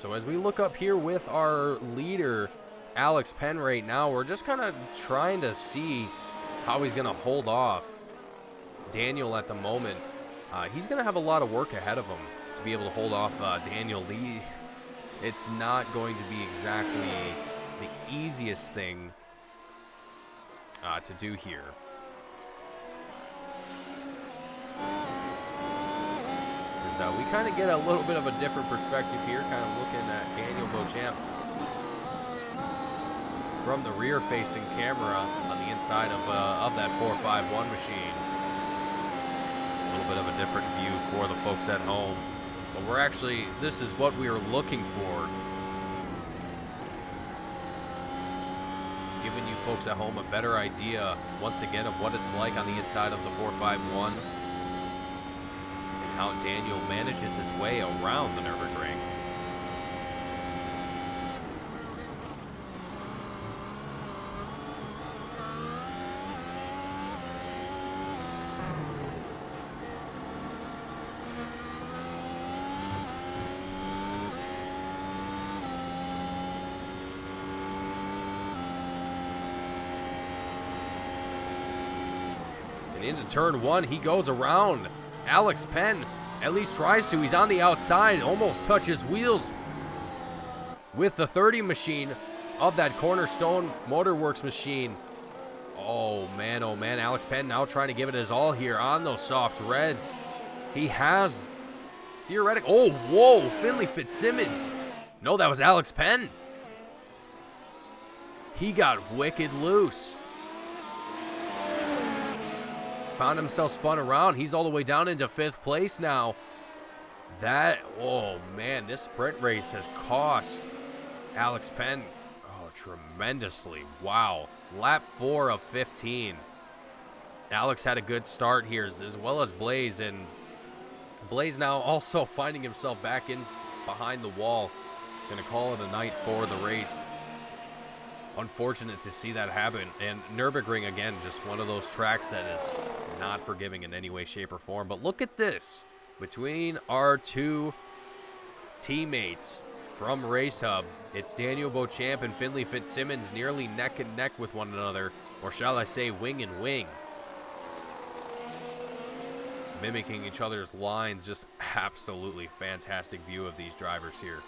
So as we look up here with our leader, Alex Penn, right now, we're just kind of trying to see how he's going to hold off Daniel at the moment. He's going to have a lot of work ahead of him to be able to hold off Daniel Lee. It's not going to be exactly the easiest thing to do here. We kind of get a little bit of a different perspective here, kind of looking at Daniel Beauchamp from the rear-facing camera on the inside of that 451 machine. A little bit of a different view for the folks at home, but this is what we are looking for giving you folks at home a better idea, once again, of what it's like on the inside of the 451 and how Daniel manages his way around the Nürburgring. And into turn one, he goes around. Alex Penn at least tries to. He's on the outside, almost touches wheels with the 30 machine of that Cornerstone Motorworks machine. Oh man, Alex Penn now trying to give it his all here on those soft reds. He has theoretic. Oh, whoa, Finley Fitzsimmons. No, that was Alex Penn. He got wicked loose. Found himself spun around. He's all the way down into 5th place now. Oh man, this sprint race has cost Alex Penn tremendously. Wow. Lap 4 of 15. Alex had a good start here, as well as Blaze, and Blaze now also finding himself back in behind the wall. Gonna call it a night for the race. Unfortunate to see that happen. And Nürburgring, again, just one of those tracks that is not forgiving in any way, shape, or form. But look at this. Between our two teammates from Race Hub, it's Daniel Beauchamp and Finley Fitzsimmons nearly neck and neck with one another, or shall I say wing and wing. Mimicking each other's lines. Just absolutely fantastic view of these drivers here.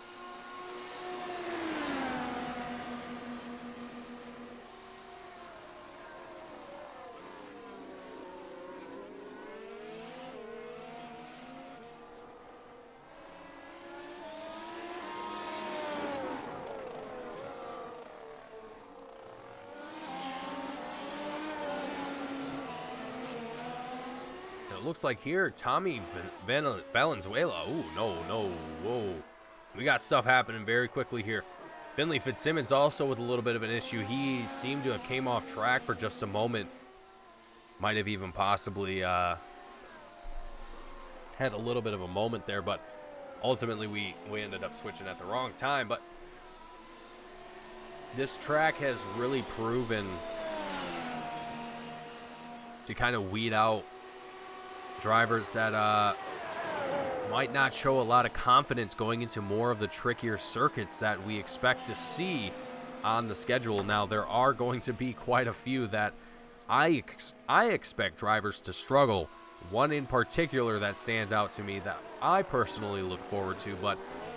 It looks like here, Tommy Valenzuela. Ooh, no, whoa. We got stuff happening very quickly here. Finley Fitzsimmons also with a little bit of an issue. He seemed to have came off track for just a moment. Might have even possibly had a little bit of a moment there, but ultimately we ended up switching at the wrong time. But this track has really proven to kind of weed out drivers that might not show a lot of confidence going into more of the trickier circuits that we expect to see on the schedule. Now, there are going to be quite a few that I expect drivers to struggle. One in particular that stands out to me that I personally look forward to, but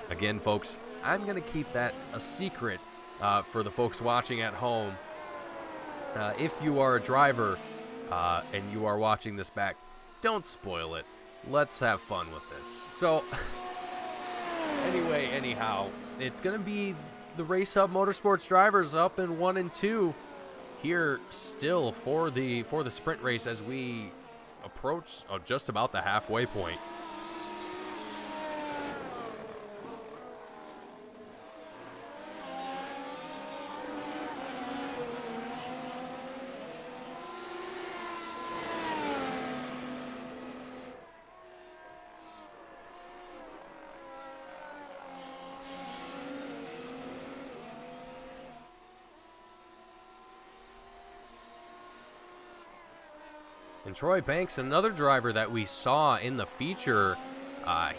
again, folks, I'm going to keep that a secret for the folks watching at home. If you are a driver and you are watching this back, don't spoil it. Let's have fun with this. So, anyhow, it's going to be the Race Hub Motorsports drivers up in 1 and 2 here still for the sprint race as we approach just about the halfway point. And Troy Banks, another driver that we saw in the feature,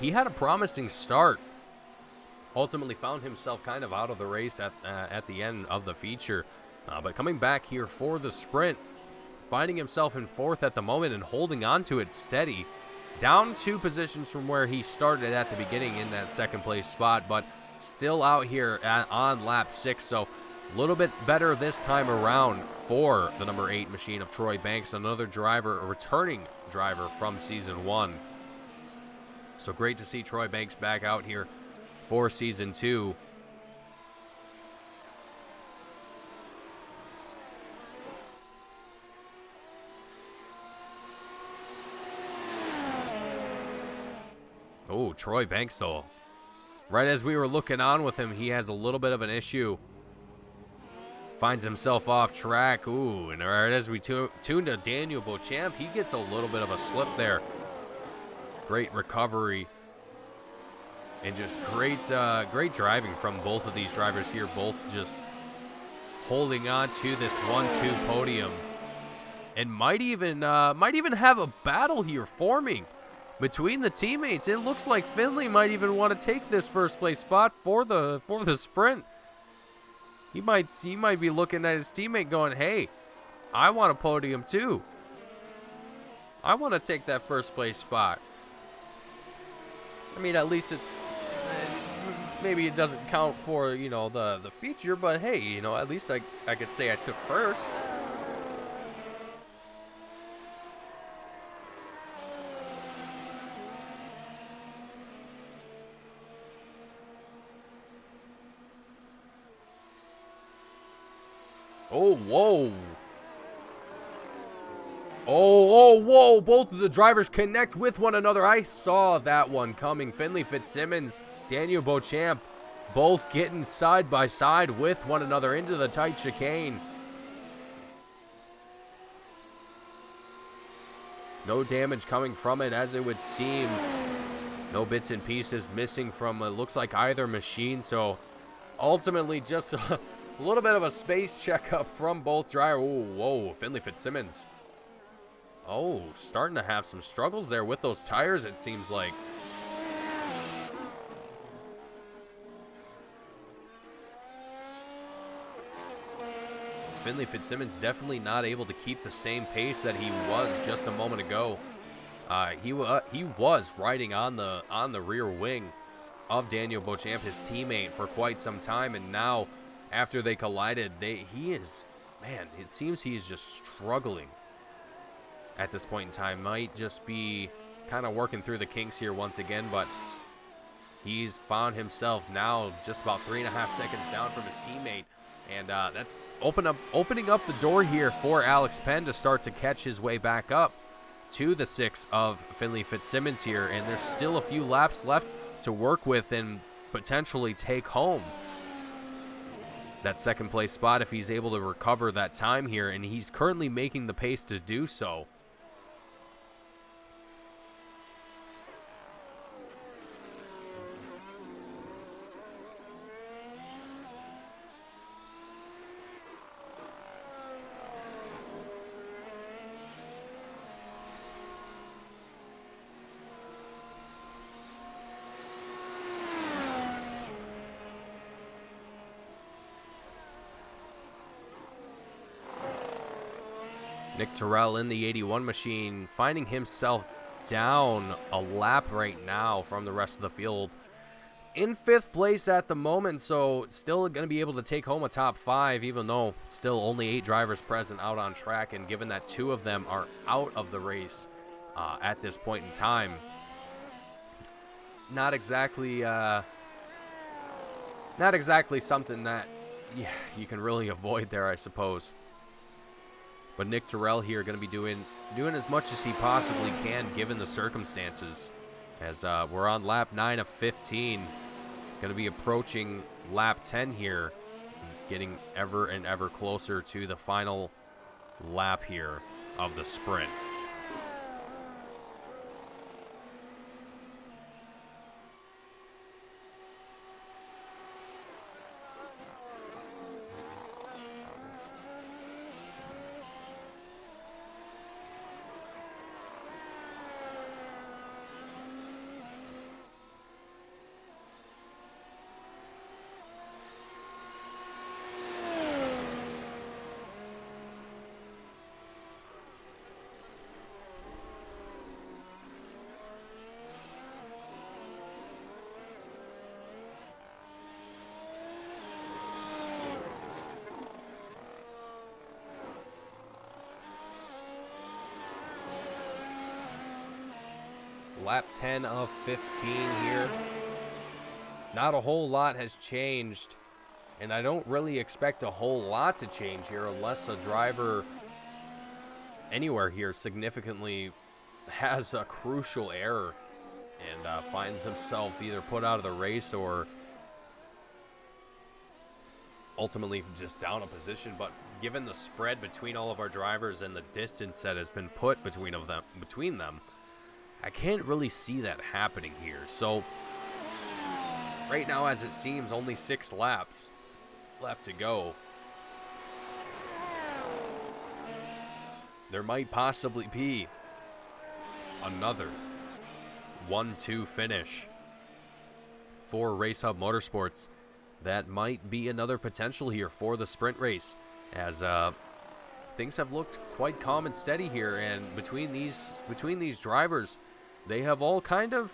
he had a promising start. Ultimately found himself kind of out of the race at the end of the feature. But coming back here for the sprint, finding himself in 4th at the moment and holding on to it steady. Down 2 positions from where he started at the beginning in that 2nd place spot, but still out here on lap 6. So a little bit better this time around for the number 8 machine of Troy Banks, another driver, a returning driver from season 1. So great to see Troy Banks back out here for season 2. Oh, Troy Banks, though. Right as we were looking on with him, he has a little bit of an issue. finds himself off track. Ooh, and right as we tune to Daniel Beauchamp, he gets a little bit of a slip there. Great recovery. And just great driving from both of these drivers here, both just holding on to this 1-2 podium. And might even have a battle here forming between the teammates. It looks like Finley might even want to take this first place spot for the sprint. He might be looking at his teammate going, "Hey, I want a podium too. I want to take that first place spot." I mean, at least it's maybe it doesn't count for, you know, the feature, but hey, you know, at least I could say I took first. Oh, whoa. Oh, whoa. Both of the drivers connect with one another. I saw that one coming. Finley Fitzsimmons, Daniel Beauchamp, both getting side by side with one another into the tight chicane. No damage coming from it, as it would seem. No bits and pieces missing from, it looks like, either machine. So ultimately just a little bit of a space checkup from both drivers. Oh, whoa, Finley Fitzsimmons. Oh, starting to have some struggles there with those tires, it seems like. Finley Fitzsimmons definitely not able to keep the same pace that he was just a moment ago. He was riding on the rear wing of Daniel Beauchamp, his teammate, for quite some time, and now after they collided, it seems he's just struggling at this point in time. Might just be kind of working through the kinks here once again, but he's found himself now just about 3.5 seconds down from his teammate. And that's opening up the door here for Alex Penn to start to catch his way back up to the 6 of Finley Fitzsimmons here. And there's still a few laps left to work with and potentially take home that second place spot if he's able to recover that time here. And he's currently making the pace to do so. Nick Terrell in the 81 machine, finding himself down a lap right now from the rest of the field. In 5th place at the moment, so still going to be able to take home a top 5, even though still only 8 drivers present out on track, and given that 2 of them are out of the race at this point in time. Not exactly something that you can really avoid there, I suppose. But Nick Terrell here going to be doing as much as he possibly can given the circumstances. As we're on lap 9 of 15. Going to be approaching lap 10 here. Getting ever and ever closer to the final lap here of the sprint. Lap 10 of 15 here. Not a whole lot has changed, and I don't really expect a whole lot to change here unless a driver anywhere here significantly has a crucial error and finds himself either put out of the race or ultimately just down a position, but given the spread between all of our drivers and the distance that has been put between them, I can't really see that happening here. So right now, as it seems, only 6 laps left to go. There might possibly be another 1-2 finish for Race Hub Motorsports. That might be another potential here for the sprint race, as things have looked quite calm and steady here, and between these drivers, they have all kind of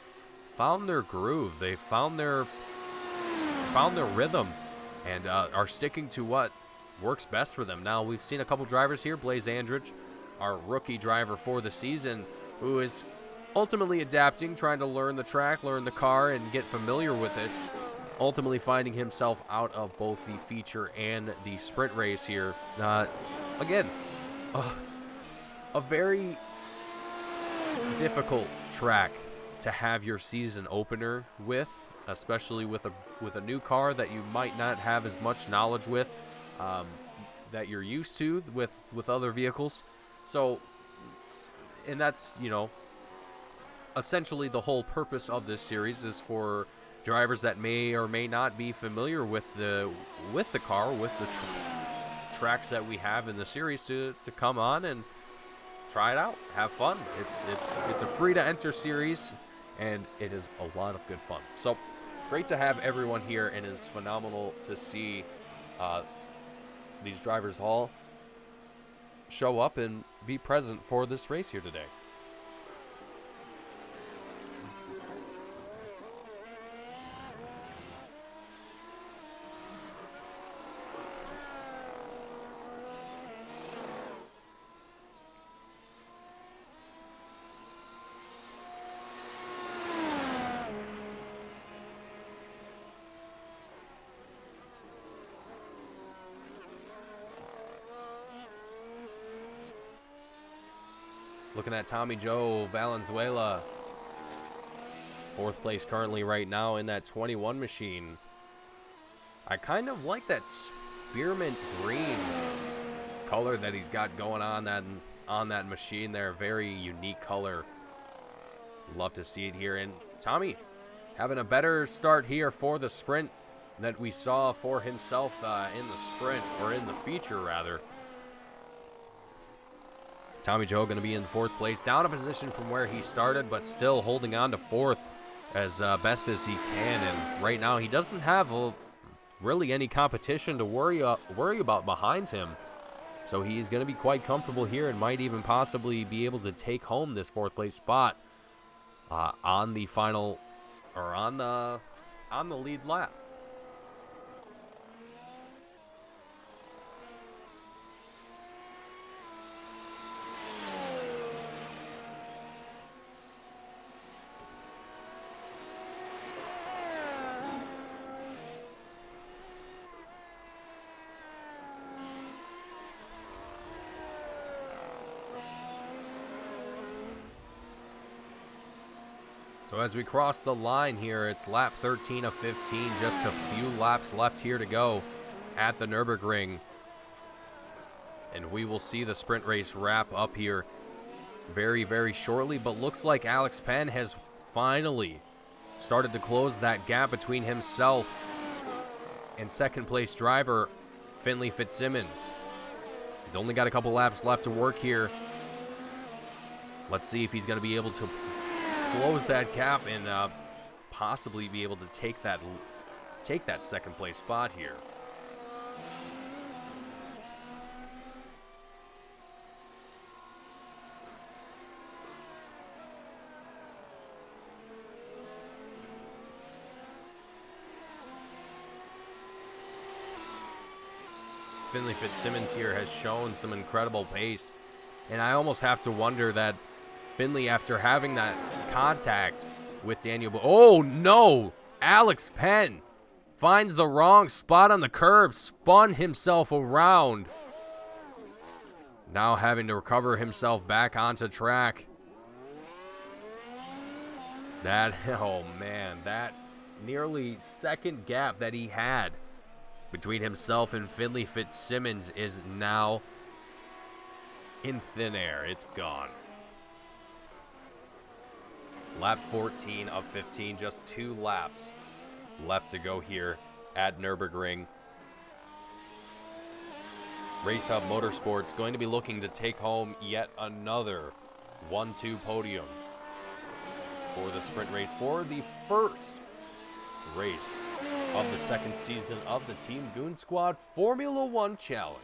found their groove. They found their rhythm, and are sticking to what works best for them. Now, we've seen a couple drivers here. Blaze Andrich, our rookie driver for the season, who is ultimately adapting, trying to learn the track, learn the car, and get familiar with it. Ultimately finding himself out of both the feature and the sprint race here. Again, a very difficult track to have your season opener with, especially with a new car that you might not have as much knowledge with, that you're used to with other vehicles. So, and that's, essentially the whole purpose of this series is for drivers that may or may not be familiar with the car, with the tracks that we have in the series, to come on and try it out, have fun. It's a free to enter series, and it is a lot of good fun. So great to have everyone here, and it's phenomenal to see these drivers all show up and be present for this race here today. Looking at Tommy Joe Valenzuela, 4th place currently right now in that 21 machine. I kind of like that spearmint green color that he's got going on that machine there. Very unique color. Love to see it here. And Tommy having a better start here for the sprint that we saw for himself in the sprint, or in the feature rather. Tommy Joe going to be in 4th place, down a position from where he started, but still holding on to 4th as best as he can. And right now he doesn't have really any competition to worry about behind him. So he's going to be quite comfortable here, and might even possibly be able to take home this 4th place spot on the final, or on the lead lap. So as we cross the line here, it's lap 13 of 15, just a few laps left here to go at the Nürburgring. And we will see the sprint race wrap up here very, very shortly. But looks like Alex Penn has finally started to close that gap between himself and 2nd place driver Finley Fitzsimmons. He's only got a couple laps left to work here. Let's see if he's going to be able to close that gap and possibly be able to take that 2nd place spot here. Finley Fitzsimmons here has shown some incredible pace, and I almost have to wonder that Finley, after having that contact with Daniel, oh no, Alex Penn finds the wrong spot on the curb, spun himself around, now having to recover himself back onto track. Oh man, that nearly 2nd gap that he had between himself and Finley Fitzsimmons is now in thin air. It's gone. Lap 14 of 15, just 2 laps left to go here at Nürburgring. Race Hub Motorsports going to be looking to take home yet another 1-2 podium for the sprint race for the first race of the second season of the Team Goon Squad Formula One Challenge.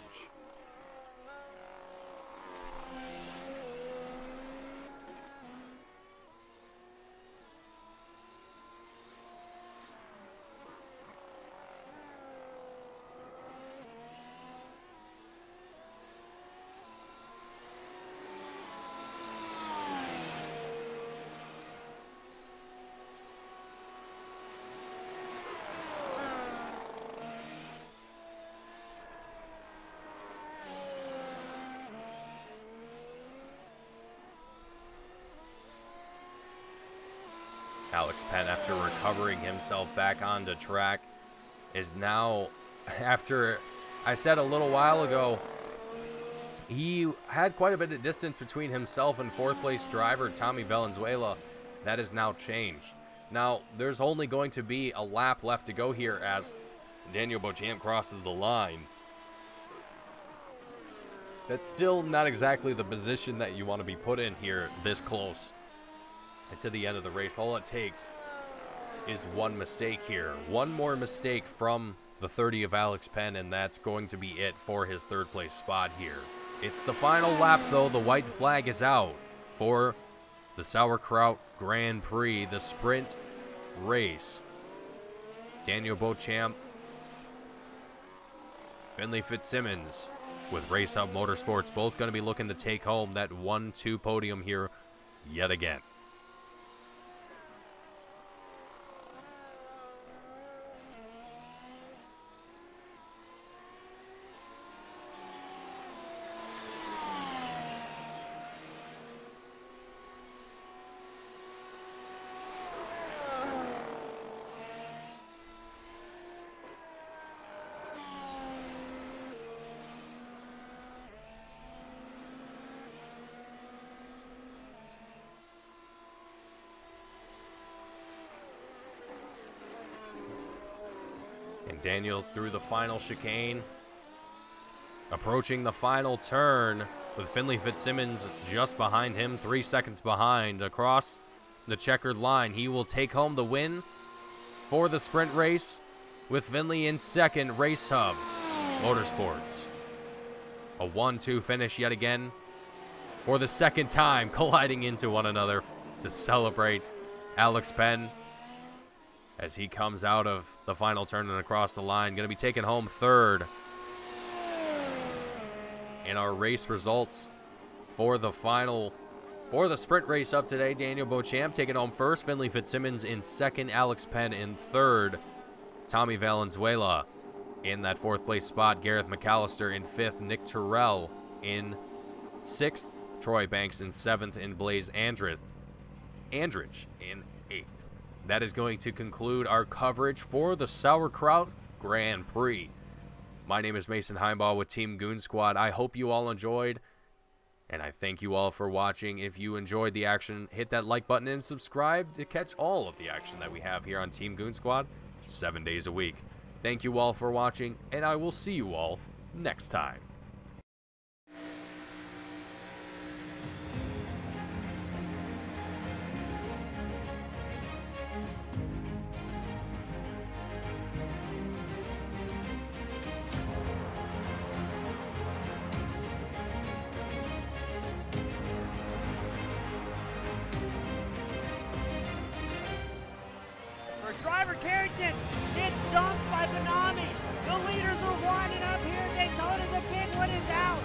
Alex Penn, after recovering himself back onto track, is now, after I said a little while ago, he had quite a bit of distance between himself and fourth place driver Tommy Valenzuela. That has now changed. Now, there's only going to be a lap left to go here as Daniel Beauchamp crosses the line. That's still not exactly the position that you want to be put in here this close to the end of the race. All it takes is one mistake here. One more mistake from the 30 of Alex Penn, and that's going to be it for his third place spot here. It's the final lap, though. The white flag is out for the Sauerkraut Grand Prix, the sprint race. Daniel Beauchamp, Finley Fitzsimmons with Race Hub Motorsports both going to be looking to take home that 1-2 podium here yet again. And Daniel through the final chicane, approaching the final turn with Finley Fitzsimmons just behind him, 3 seconds behind across the checkered line. He will take home the win for the sprint race with Finley in second. Race Hub Motorsports, a 1-2 finish yet again for the second time, colliding into one another to celebrate Alex Penn as he comes out of the final turn and across the line. Going to be taking home third in our race results for the sprint race of today. Daniel Beauchamp taking home first, Finley Fitzsimmons in second, Alex Penn in third, Tommy Valenzuela in that fourth place spot, Gareth McAllister in fifth, Nick Terrell in sixth, Troy Banks in seventh, and Blaze Andrich in eighth. That is going to conclude our coverage for the Sauerkraut Grand Prix. My name is Mason Heimbaugh with Team Goon Squad. I hope you all enjoyed, and I thank you all for watching. If you enjoyed the action, hit that like button and subscribe to catch all of the action that we have here on Team Goon Squad 7 days a week. Thank you all for watching, and I will see you all next time. Driver Carrington gets dumped by Benami. The leaders are winding up here. Daytona's a pit. What is out?